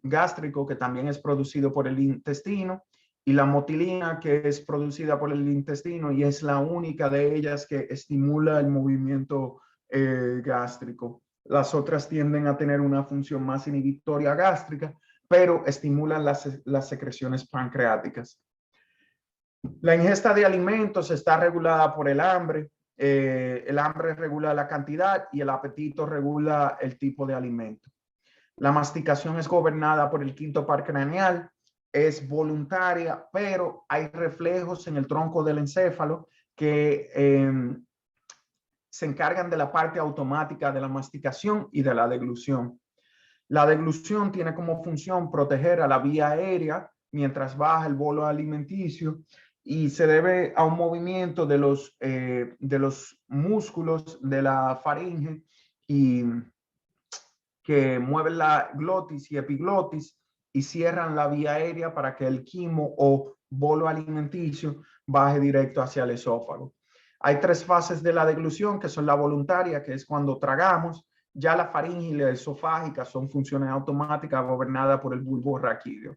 gástrico, que también es producido por el intestino, y la motilina, que es producida por el intestino y es la única de ellas que estimula el movimiento gástrico. Las otras tienden a tener una función más inhibitoria gástrica, pero estimulan las secreciones pancreáticas. La ingesta de alimentos está regulada por el hambre. El hambre regula la cantidad y el apetito regula el tipo de alimento. La masticación es gobernada por el quinto par craneal, es voluntaria, pero hay reflejos en el tronco del encéfalo que se encargan de la parte automática de la masticación y de la deglución. La deglución tiene como función proteger a la vía aérea mientras baja el bolo alimenticio, y se debe a un movimiento de los músculos de la faringe y que mueven la glotis y epiglotis y cierran la vía aérea para que el quimo o bolo alimenticio baje directo hacia el esófago. Hay tres fases de la deglución, que son la voluntaria, que es cuando tragamos. Ya la faringe y la esofágica son funciones automáticas gobernadas por el bulbo raquídeo.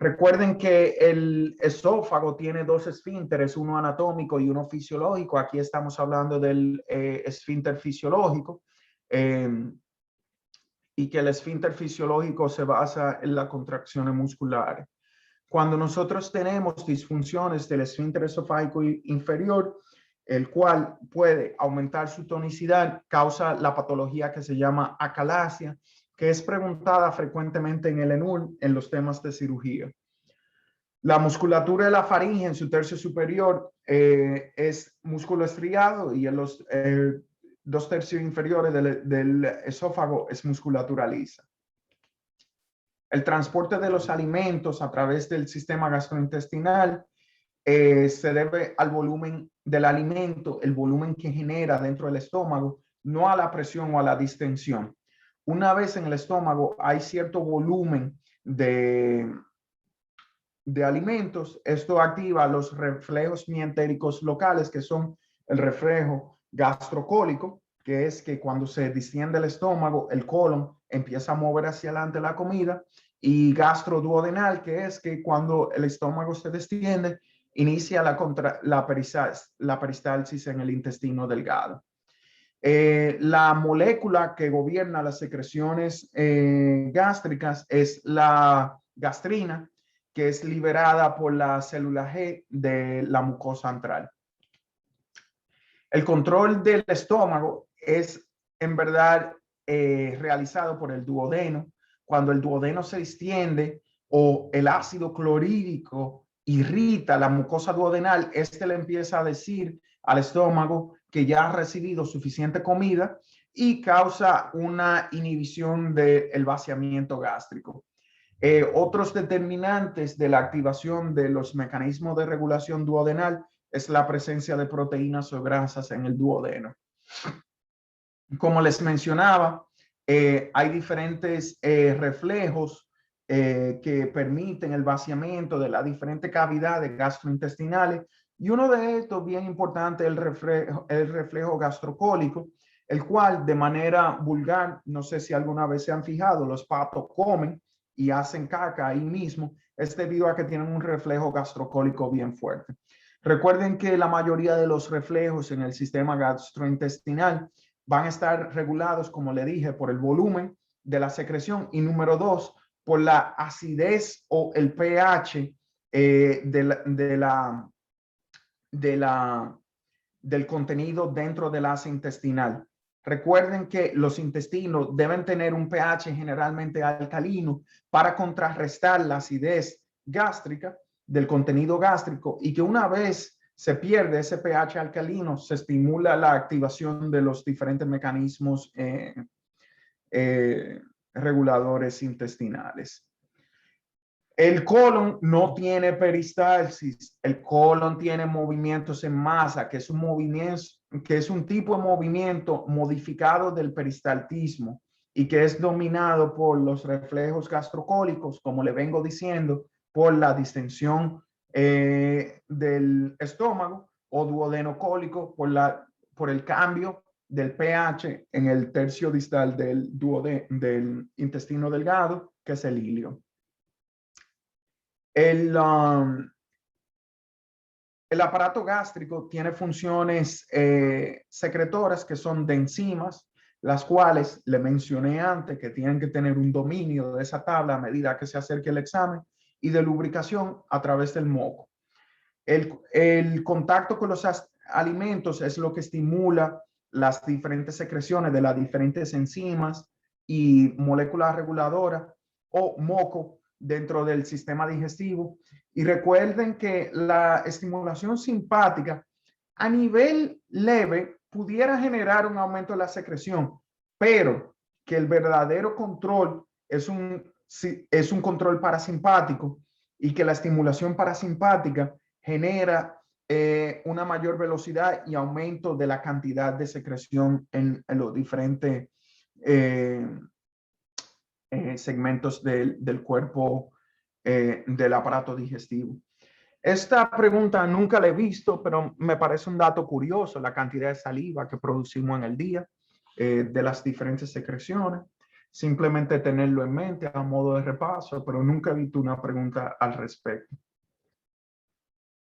Recuerden que el esófago tiene dos esfínteres, uno anatómico y uno fisiológico. Aquí estamos hablando del esfínter fisiológico, y que el esfínter fisiológico se basa en las contracciones musculares. Cuando nosotros tenemos disfunciones del esfínter esofágico inferior, el cual puede aumentar su tonicidad, causa la patología que se llama acalasia, que es preguntada frecuentemente en el ENUR en los temas de cirugía. La musculatura de la faringe en su tercio superior es músculo estriado, y en los 2/3 inferiores del esófago es musculatura lisa. El transporte de los alimentos a través del sistema gastrointestinal se debe al volumen del alimento, el volumen que genera dentro del estómago, no a la presión o a la distensión. Una vez en el estómago hay cierto volumen de alimentos, esto activa los reflejos mientéricos locales, que son el reflejo gastrocólico, que es que cuando se distiende el estómago, el colon empieza a mover hacia adelante la comida, y gastroduodenal, que es que cuando el estómago se distiende, inicia la peristalsis en el intestino delgado. La molécula que gobierna las secreciones gástricas es la gastrina, que es liberada por la célula G de la mucosa antral. El control del estómago es en verdad realizado por el duodeno. Cuando el duodeno se distiende o el ácido clorhídrico irrita la mucosa duodenal, este le empieza a decir al estómago que ya ha recibido suficiente comida y causa una inhibición del vaciamiento gástrico. Otros determinantes de la activación de los mecanismos de regulación duodenal es la presencia de proteínas o grasas en el duodeno. Como les mencionaba, hay diferentes reflejos que permiten el vaciamiento de las diferentes cavidades gastrointestinales, y uno de estos bien importante es el reflejo gastrocólico, el cual de manera vulgar, no sé si alguna vez se han fijado, los patos comen y hacen caca ahí mismo, es debido a que tienen un reflejo gastrocólico bien fuerte. Recuerden que la mayoría de los reflejos en el sistema gastrointestinal van a estar regulados, como le dije, por el volumen de la secreción, y número 2, por la acidez o el pH del contenido dentro del asa intestinal. Recuerden que los intestinos deben tener un pH generalmente alcalino para contrarrestar la acidez gástrica del contenido gástrico, y que una vez se pierde ese pH alcalino, se estimula la activación de los diferentes mecanismos reguladores intestinales. El colon no tiene peristalsis, el colon tiene movimientos en masa, que es un tipo de movimiento modificado del peristaltismo, y que es dominado por los reflejos gastrocólicos, como le vengo diciendo, por la distensión del estómago, o duodenocólico por el cambio del pH en el tercio distal del intestino delgado, que es el ilio. El aparato gástrico tiene funciones secretoras, que son de enzimas, las cuales le mencioné antes que tienen que tener un dominio de esa tabla a medida que se acerque el examen, y de lubricación a través del moco. El contacto con los alimentos es lo que estimula las diferentes secreciones de las diferentes enzimas y moléculas reguladoras o moco dentro del sistema digestivo. Y recuerden que la estimulación simpática a nivel leve pudiera generar un aumento de la secreción, pero que el verdadero control es un control parasimpático, y que la estimulación parasimpática genera una mayor velocidad y aumento de la cantidad de secreción en los diferentes segmentos del cuerpo del aparato digestivo. Esta pregunta nunca la he visto, pero me parece un dato curioso, la cantidad de saliva que producimos en el día de las diferentes secreciones. Simplemente tenerlo en mente a modo de repaso, pero nunca he visto una pregunta al respecto.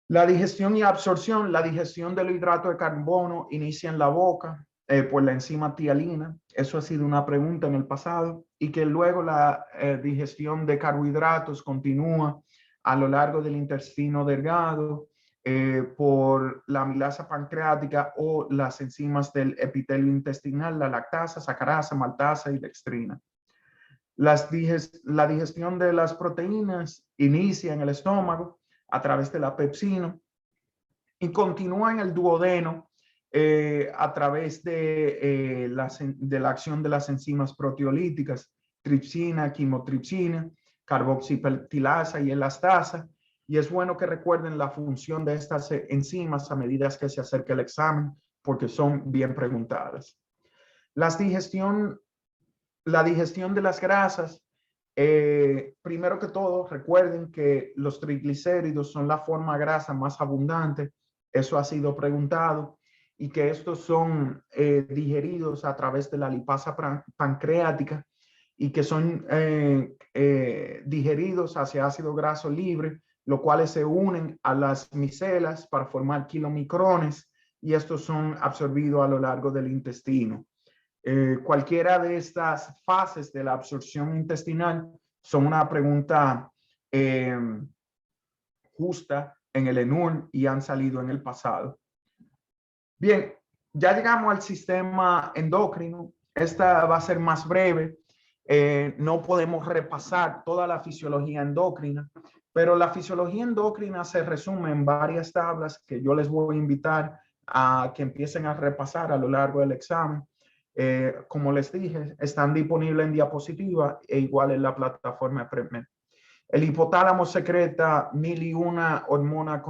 La digestión y absorción. La digestión del hidrato de carbono inicia en la boca por la enzima tialina. Eso ha sido una pregunta en el pasado. Y que luego la digestión de carbohidratos continúa a lo largo del intestino delgado por la amilasa pancreática o las enzimas del epitelio intestinal, la lactasa, sacarasa, maltasa y dextrina. La digestión de las proteínas inicia en el estómago a través de la pepsina y continúa en el duodeno a través de la acción de las enzimas proteolíticas, tripsina, quimotripsina, carboxipeptilasa y elastasa. Y es bueno que recuerden la función de estas enzimas a medida que se acerca el examen, porque son bien preguntadas. La digestión de las grasas. Primero que todo, recuerden que los triglicéridos son la forma grasa más abundante. Eso ha sido preguntado. Y que estos son digeridos a través de la lipasa pancreática y que son digeridos hacia ácido graso libre, los cuales se unen a las micelas para formar kilomicrones y estos son absorbidos a lo largo del intestino. Cualquiera de estas fases de la absorción intestinal son una pregunta justa en el ENUR y han salido en el pasado. Bien, ya llegamos al sistema endocrino. Esta va a ser más breve. No podemos repasar toda la fisiología endocrina, pero la fisiología endocrina se resume en varias tablas que yo les voy a invitar a que empiecen a repasar a lo largo del examen. Como les dije, están disponibles en diapositiva e igual en la plataforma PREPMED. El hipotálamo secreta 1001 hormonas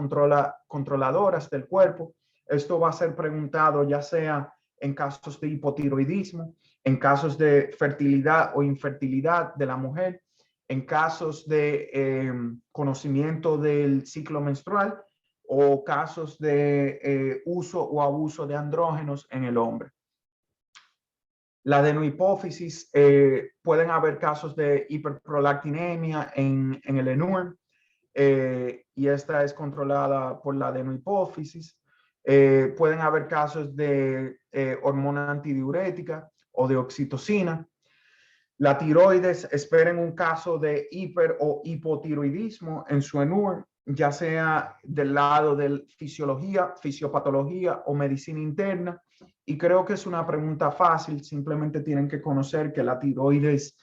controladoras del cuerpo. Esto va a ser preguntado ya sea en casos de hipotiroidismo, en casos de fertilidad o infertilidad de la mujer, en casos de conocimiento del ciclo menstrual o casos de uso o abuso de andrógenos en el hombre. La adenohipófisis, pueden haber casos de hiperprolactinemia en el ENUR y esta es controlada por la adenohipófisis. Pueden haber casos de hormona antidiurética o de oxitocina. La tiroides, esperen un caso de hiper o hipotiroidismo en su ENUR, ya sea del lado de fisiología, fisiopatología o medicina interna. Y creo que es una pregunta fácil, simplemente tienen que conocer que la tiroides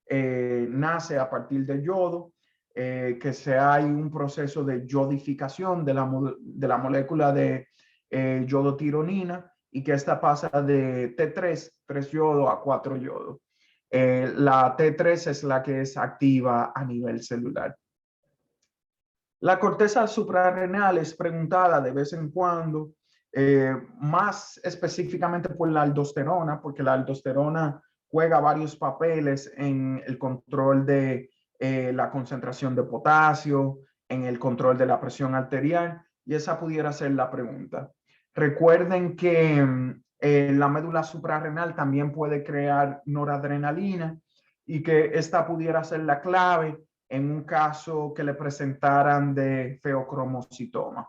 nace a partir del yodo, que hay un proceso de yodificación de la molécula de yodotironina y que esta pasa de T3, 3 yodo a 4 yodo. La T3 es la que es activa a nivel celular. La corteza suprarrenal es preguntada de vez en cuando, más específicamente por la aldosterona, porque la aldosterona juega varios papeles en el control de la concentración de potasio, en el control de la presión arterial, y esa pudiera ser la pregunta. Recuerden que la médula suprarrenal también puede crear noradrenalina y que esta pudiera ser la clave en un caso que le presentaran de feocromocitoma.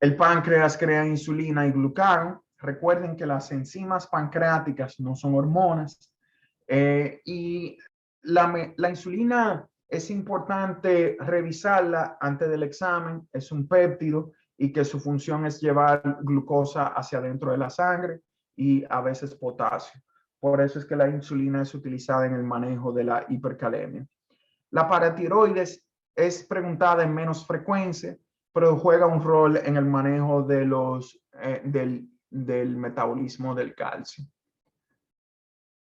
El páncreas crea insulina y glucagón. Recuerden que las enzimas pancreáticas no son hormonas. Y la insulina es importante revisarla antes del examen. Es un péptido y que su función es llevar glucosa hacia dentro de la sangre y a veces potasio. Por eso es que la insulina es utilizada en el manejo de la hipercalemia. La paratiroides es preguntada en menos frecuencia, pero juega un rol en el manejo de del metabolismo del calcio.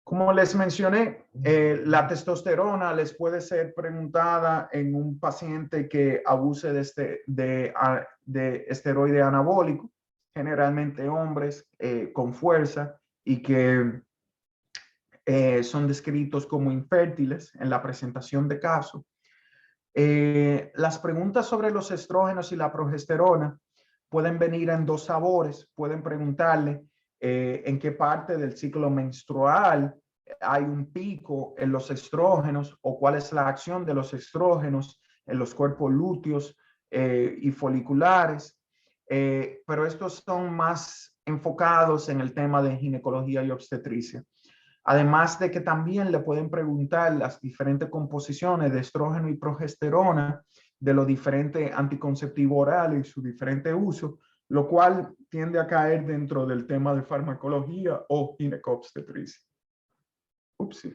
Como les mencioné, la testosterona les puede ser preguntada en un paciente que abuse de esteroide anabólico, generalmente hombres con fuerza y que son descritos como infértiles en la presentación de caso. Las preguntas sobre los estrógenos y la progesterona pueden venir en dos sabores. Pueden preguntarle en qué parte del ciclo menstrual hay un pico en los estrógenos o cuál es la acción de los estrógenos en los cuerpos lúteos y foliculares. Pero estos son más enfocados en el tema de ginecología y obstetricia. Además de que también le pueden preguntar las diferentes composiciones de estrógeno y progesterona de los diferentes anticonceptivos orales y su diferente uso, lo cual tiende a caer dentro del tema de farmacología o ginecobstetricia. Ups.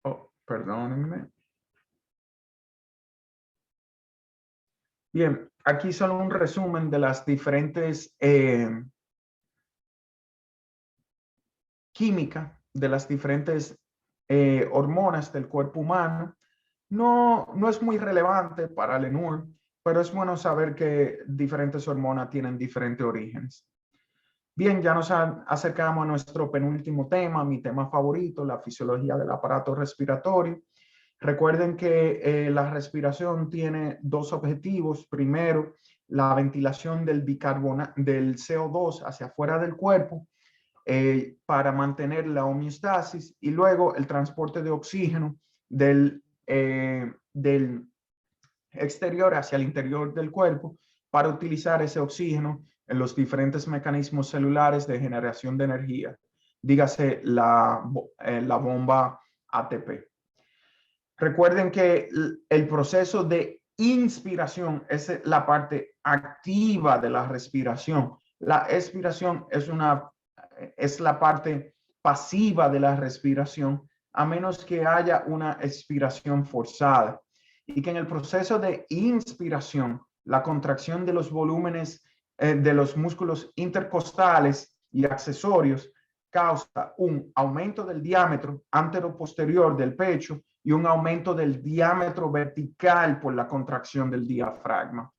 Oh, perdónenme. Bien, aquí solo un resumen de las diferentes química de las diferentes hormonas del cuerpo humano. No es muy relevante para el ENUR, pero es bueno saber que diferentes hormonas tienen diferentes orígenes. Bien, ya nos acercamos a nuestro penúltimo tema, mi tema favorito, la fisiología del aparato respiratorio. Recuerden que la respiración tiene dos objetivos. Primero, la ventilación del CO2 hacia afuera del cuerpo para mantener la homeostasis, y luego el transporte de oxígeno del exterior hacia el interior del cuerpo para utilizar ese oxígeno en los diferentes mecanismos celulares de generación de energía, dígase la bomba ATP. Recuerden que el proceso de inspiración es la parte activa de la respiración. La expiración es la parte pasiva de la respiración, a menos que haya una expiración forzada. Y que en el proceso de inspiración, la contracción de los volúmenes de los músculos intercostales y accesorios causa un aumento del diámetro antero-posterior del pecho y un aumento del diámetro vertical por la contracción del diafragma.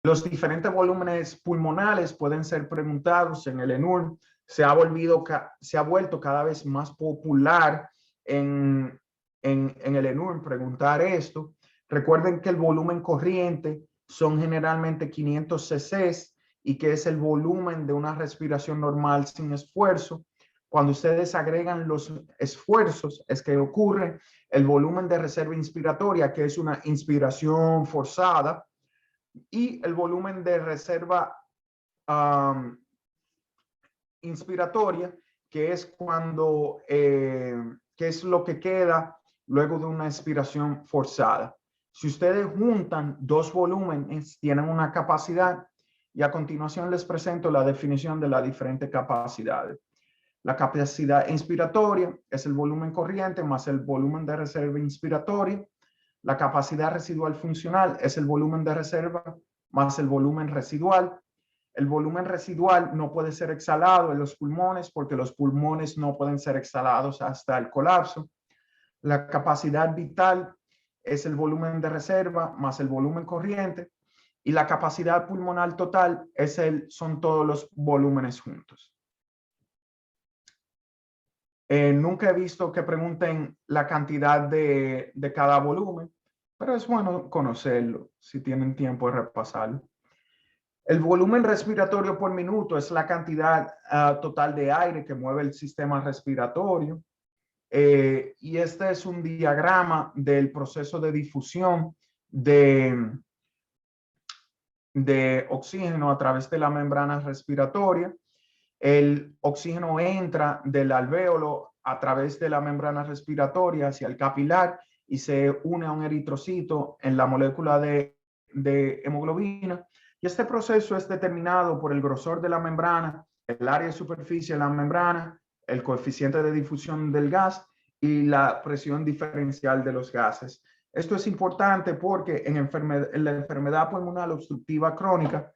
Los diferentes volúmenes pulmonales pueden ser preguntados en el ENUR. Se ha vuelto cada vez más popular en el ENUR preguntar esto. Recuerden que el volumen corriente son generalmente 500 cc y que es el volumen de una respiración normal sin esfuerzo. Cuando ustedes agregan los esfuerzos, es que ocurre el volumen de reserva inspiratoria, que es una inspiración forzada, y el volumen de reserva inspiratoria, que es cuando, que es lo que queda luego de una expiración forzada. Si ustedes juntan dos volúmenes, tienen una capacidad, y a continuación les presento la definición de las diferentes capacidades. La capacidad inspiratoria es el volumen corriente más el volumen de reserva inspiratoria. La capacidad residual funcional es el volumen de reserva más el volumen residual. El volumen residual no puede ser exhalado en los pulmones porque los pulmones no pueden ser exhalados hasta el colapso. La capacidad vital es el volumen de reserva más el volumen corriente. Y la capacidad pulmonar total son todos los volúmenes juntos. Nunca he visto que pregunten la cantidad de cada volumen, pero es bueno conocerlo si tienen tiempo de repasarlo. El volumen respiratorio por minuto es la cantidad total de aire que mueve el sistema respiratorio. Y este es un diagrama del proceso de difusión de oxígeno a través de la membrana respiratoria. El oxígeno entra del alvéolo a través de la membrana respiratoria hacia el capilar y se une a un eritrocito en la molécula de hemoglobina. Y este proceso es determinado por el grosor de la membrana, el área de superficie de la membrana, el coeficiente de difusión del gas y la presión diferencial de los gases. Esto es importante porque en la enfermedad pulmonar obstructiva crónica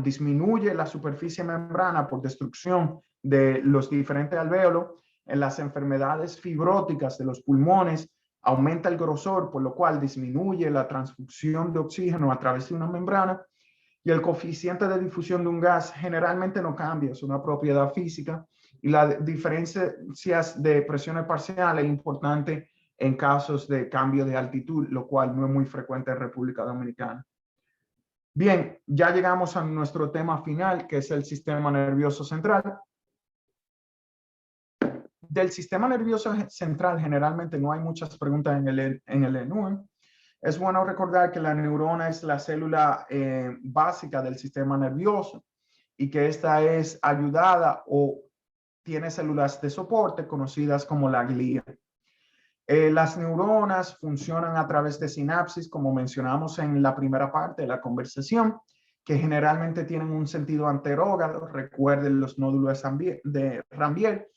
disminuye la superficie membrana por destrucción de los diferentes alvéolos. En las enfermedades fibróticas de los pulmones aumenta el grosor, por lo cual disminuye la transfusión de oxígeno a través de una membrana. Y el coeficiente de difusión de un gas generalmente no cambia, es una propiedad física. Y las diferencias de presiones parciales es importante en casos de cambio de altitud, lo cual no es muy frecuente en República Dominicana. Bien, ya llegamos a nuestro tema final, que es el sistema nervioso central. Del sistema nervioso central generalmente no hay muchas preguntas en el ENUE. Es bueno recordar que la neurona es la célula básica del sistema nervioso y que esta es ayudada o tiene células de soporte conocidas como la glía. Las neuronas funcionan a través de sinapsis, como mencionamos en la primera parte de la conversación, que generalmente tienen un sentido anterógrado, recuerden los nódulos de Rambier,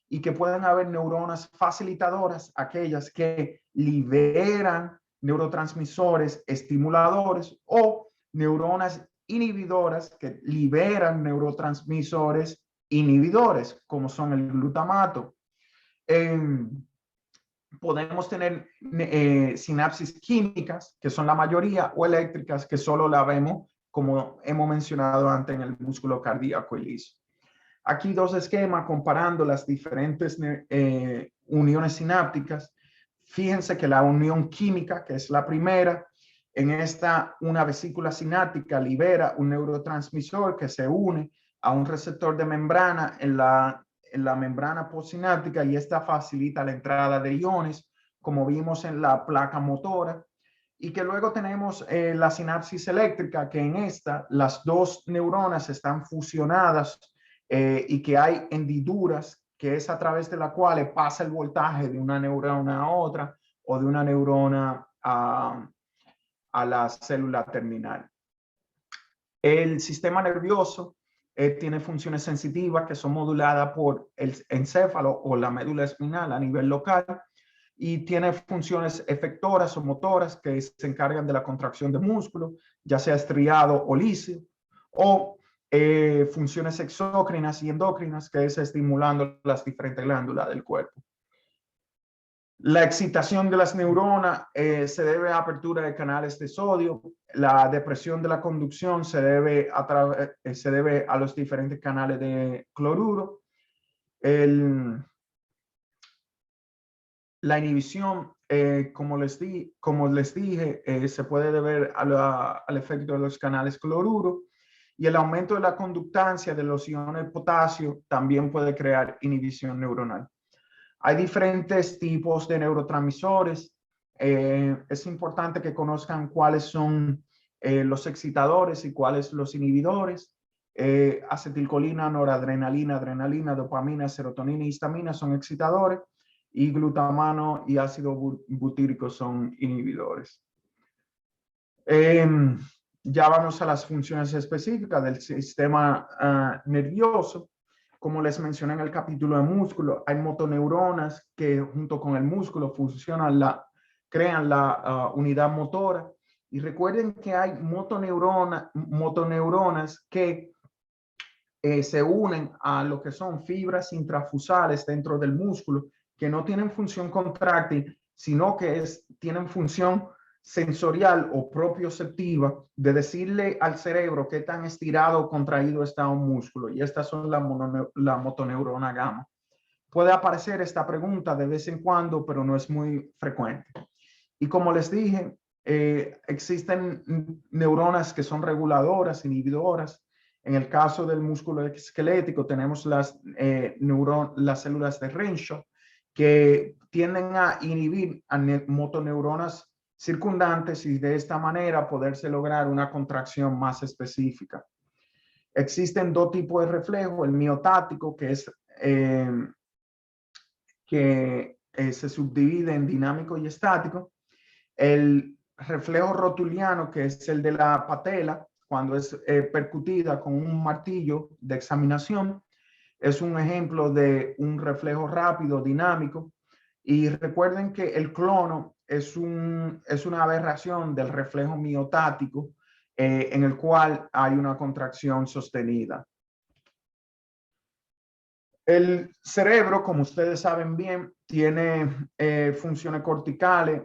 y que pueden haber neuronas facilitadoras, aquellas que liberan neurotransmisores estimuladores, o neuronas inhibidoras que liberan neurotransmisores inhibidores, como son el glutamato. Podemos tener sinapsis químicas, que son la mayoría, o eléctricas, que solo la vemos, como hemos mencionado antes, en el músculo cardíaco y liso. Aquí dos esquemas comparando las diferentes uniones sinápticas. Fíjense que la unión química, que es la primera, en esta una vesícula sináptica libera un neurotransmisor que se une a un receptor de membrana en la membrana postsináptica, y esta facilita la entrada de iones, como vimos en la placa motora. Y que luego tenemos la sinapsis eléctrica, que en esta las dos neuronas están fusionadas y que hay hendiduras, que es a través de la cual pasa el voltaje de una neurona a otra, o de una neurona a la célula terminal. El sistema nervioso tiene funciones sensitivas que son moduladas por el encéfalo o la médula espinal a nivel local, y tiene funciones efectoras o motoras que se encargan de la contracción de músculo, ya sea estriado o liso, o funciones exócrinas y endócrinas, que es estimulando las diferentes glándulas del cuerpo. La excitación de las neuronas se debe a apertura de canales de sodio. La depresión de la conducción se debe a los diferentes canales de cloruro. La inhibición, como les dije, se puede deber al efecto de los canales cloruro, y el aumento de la conductancia de los iones de potasio también puede crear inhibición neuronal. Hay diferentes tipos de neurotransmisores. Es importante que conozcan cuáles son los excitadores y cuáles los inhibidores. Acetilcolina, noradrenalina, adrenalina, dopamina, serotonina y histamina son excitadores, y glutamano y ácido butírico son inhibidores. Ya vamos a las funciones específicas del sistema nervioso. Como les mencioné en el capítulo de músculo, hay motoneuronas que junto con el músculo crean la unidad motora. Y recuerden que hay motoneuronas que se unen a lo que son fibras intrafusales dentro del músculo, que no tienen función contráctil, sino que tienen función sensorial o propioceptiva, de decirle al cerebro qué tan estirado o contraído está un músculo. Y estas son la motoneurona gamma. Puede aparecer esta pregunta de vez en cuando, pero no es muy frecuente. Y como les dije, existen neuronas que son reguladoras, inhibidoras. En el caso del músculo esquelético tenemos las células de Renshaw, que tienden a inhibir a motoneuronas circundantes, y de esta manera poderse lograr una contracción más específica. Existen dos tipos de reflejo: el miotático, que se subdivide en dinámico y estático; el reflejo rotuliano, que es el de la patela, cuando es percutida con un martillo de examinación. Es un ejemplo de un reflejo rápido, dinámico. Y recuerden que el clono es una aberración del reflejo miotático, en el cual hay una contracción sostenida. El cerebro, como ustedes saben bien, tiene funciones corticales,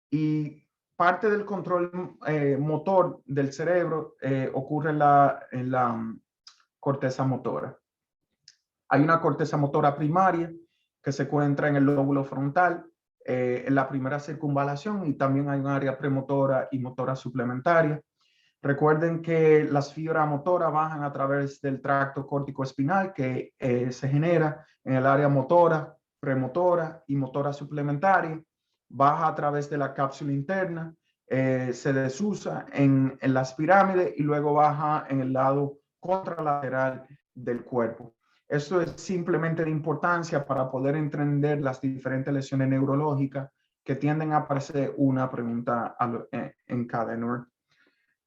y parte del control motor del cerebro ocurre en la corteza motora. Hay una corteza motora primaria que se encuentra en el lóbulo frontal, en la primera circunvalación, y también hay un área premotora y motora suplementaria. Recuerden que las fibras motoras bajan a través del tracto córtico-espinal que se genera en el área motora, premotora y motora suplementaria. Baja a través de la cápsula interna, se desusa en las pirámides y luego baja en el lado contralateral del cuerpo. Esto es simplemente de importancia para poder entender las diferentes lesiones neurológicas que tienden a aparecer una pregunta en cada NUR.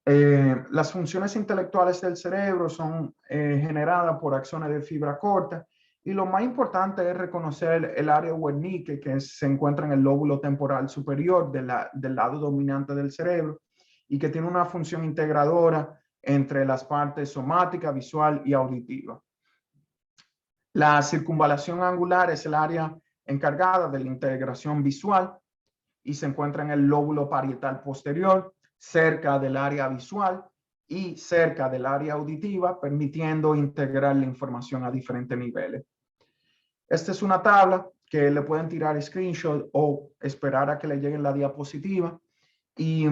Las funciones intelectuales del cerebro son generadas por acciones de fibra corta y lo más importante es reconocer el área Wernicke que se encuentra en el lóbulo temporal superior del lado dominante del cerebro y que tiene una función integradora entre las partes somática, visual y auditiva. La circunvalación angular es el área encargada de la integración visual y se encuentra en el lóbulo parietal posterior, cerca del área visual y cerca del área auditiva, permitiendo integrar la información a diferentes niveles. Esta es una tabla que le pueden tirar screenshot o esperar a que le llegue la diapositiva. Y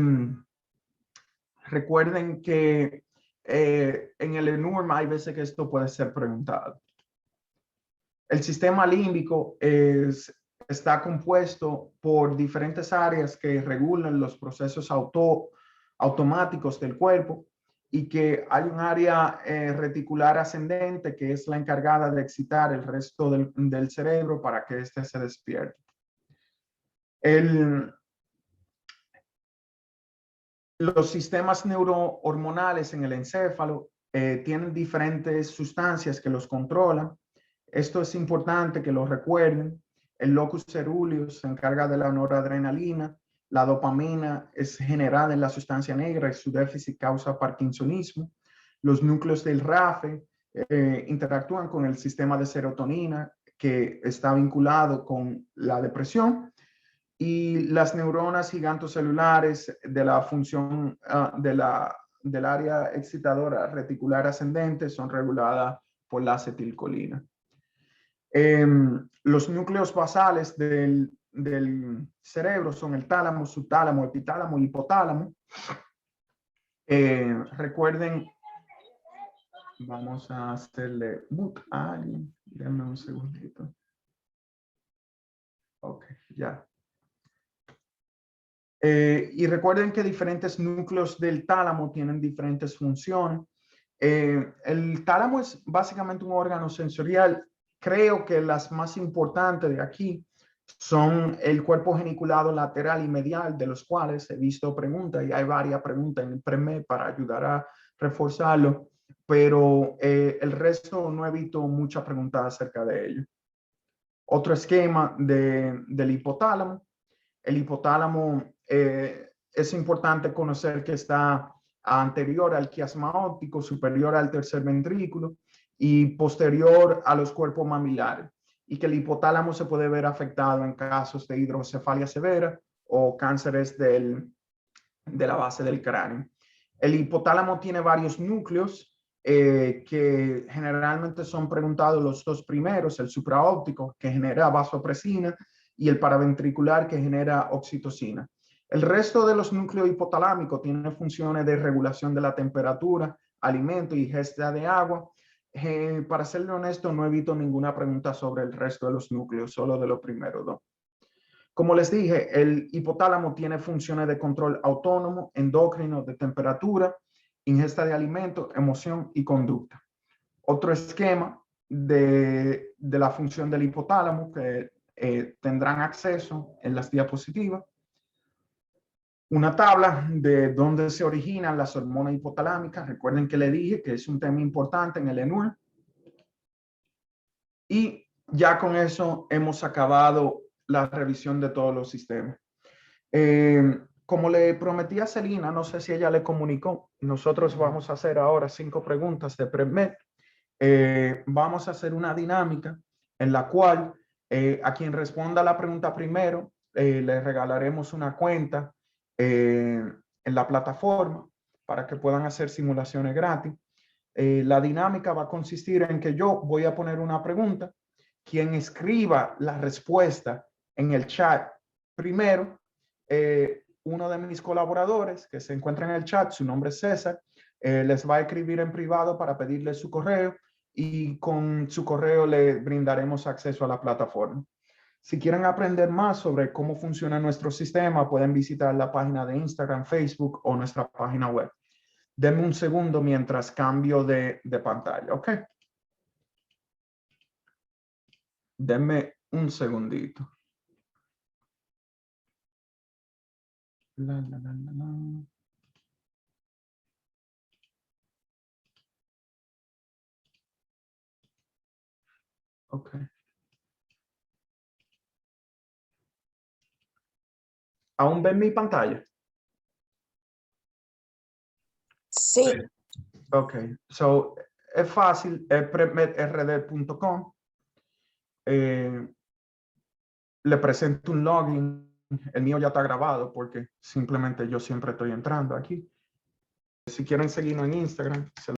recuerden que en el ENURM hay veces que esto puede ser preguntado. El sistema límbico está compuesto por diferentes áreas que regulan los procesos automáticos del cuerpo y que hay un área reticular ascendente que es la encargada de excitar el resto del cerebro para que éste se despierte. Los sistemas neurohormonales en el encéfalo tienen diferentes sustancias que los controlan. Esto es importante que lo recuerden. El locus ceruleus se encarga de la noradrenalina. La dopamina es generada en la sustancia negra y su déficit causa parkinsonismo. Los núcleos del RAFE interactúan con el sistema de serotonina que está vinculado con la depresión. Y las neuronas gigantocelulares de la función del área excitadora reticular ascendente son reguladas por la acetilcolina. Los núcleos basales del cerebro son el tálamo, subtálamo, epitálamo y hipotálamo. Recuerden, vamos a hacerle mute a alguien. Denme un segundito. Ok, ya. Y recuerden que diferentes núcleos del tálamo tienen diferentes funciones. El tálamo es básicamente un órgano sensorial. Creo que las más importantes de aquí son el cuerpo geniculado lateral y medial, de los cuales he visto preguntas y hay varias preguntas en el PREMED para ayudar a reforzarlo, pero el resto no he visto muchas preguntas acerca de ello. Otro esquema del hipotálamo. El hipotálamo es importante conocer que está anterior al quiasma óptico, superior al tercer ventrículo y posterior a los cuerpos mamilares, y que el hipotálamo se puede ver afectado en casos de hidrocefalia severa o cánceres de la base del cráneo. El hipotálamo tiene varios núcleos que generalmente son preguntados los dos primeros, el supraóptico que genera vasopresina y el paraventricular que genera oxitocina. El resto de los núcleos hipotalámicos tienen funciones de regulación de la temperatura, alimento y ingesta de agua. Para serle honesto, no he visto ninguna pregunta sobre el resto de los núcleos, solo de los primeros dos. Como les dije, el hipotálamo tiene funciones de control autónomo, endocrino, de temperatura, ingesta de alimento, emoción y conducta. Otro esquema de la función del hipotálamo que tendrán acceso en las diapositivas. Una tabla de dónde se originan las hormonas hipotalámicas. Recuerden que le dije que es un tema importante en el ENUR. Y ya con eso hemos acabado la revisión de todos los sistemas. Como le prometí a Celina, no sé si ella le comunicó, nosotros vamos a hacer ahora 5 preguntas de PREMED. Vamos a hacer una dinámica en la cual a quien responda la pregunta primero, le regalaremos una cuenta en la plataforma para que puedan hacer simulaciones gratis. La dinámica va a consistir en que yo voy a poner una pregunta, quien escriba la respuesta en el chat primero, uno de mis colaboradores que se encuentra en el chat, su nombre es César, les va a escribir en privado para pedirle su correo y con su correo le brindaremos acceso a la plataforma. Si quieren aprender más sobre cómo funciona nuestro sistema, pueden visitar la página de Instagram, Facebook o nuestra página web. Denme un segundo mientras cambio de pantalla, ¿ok? Denme un segundito. Ok. ¿Aún ven mi pantalla? Sí. Ok, so es fácil, es premedrd.com. Le presento un login. El mío ya está grabado porque simplemente yo siempre estoy entrando aquí. Si quieren seguirnos en Instagram, se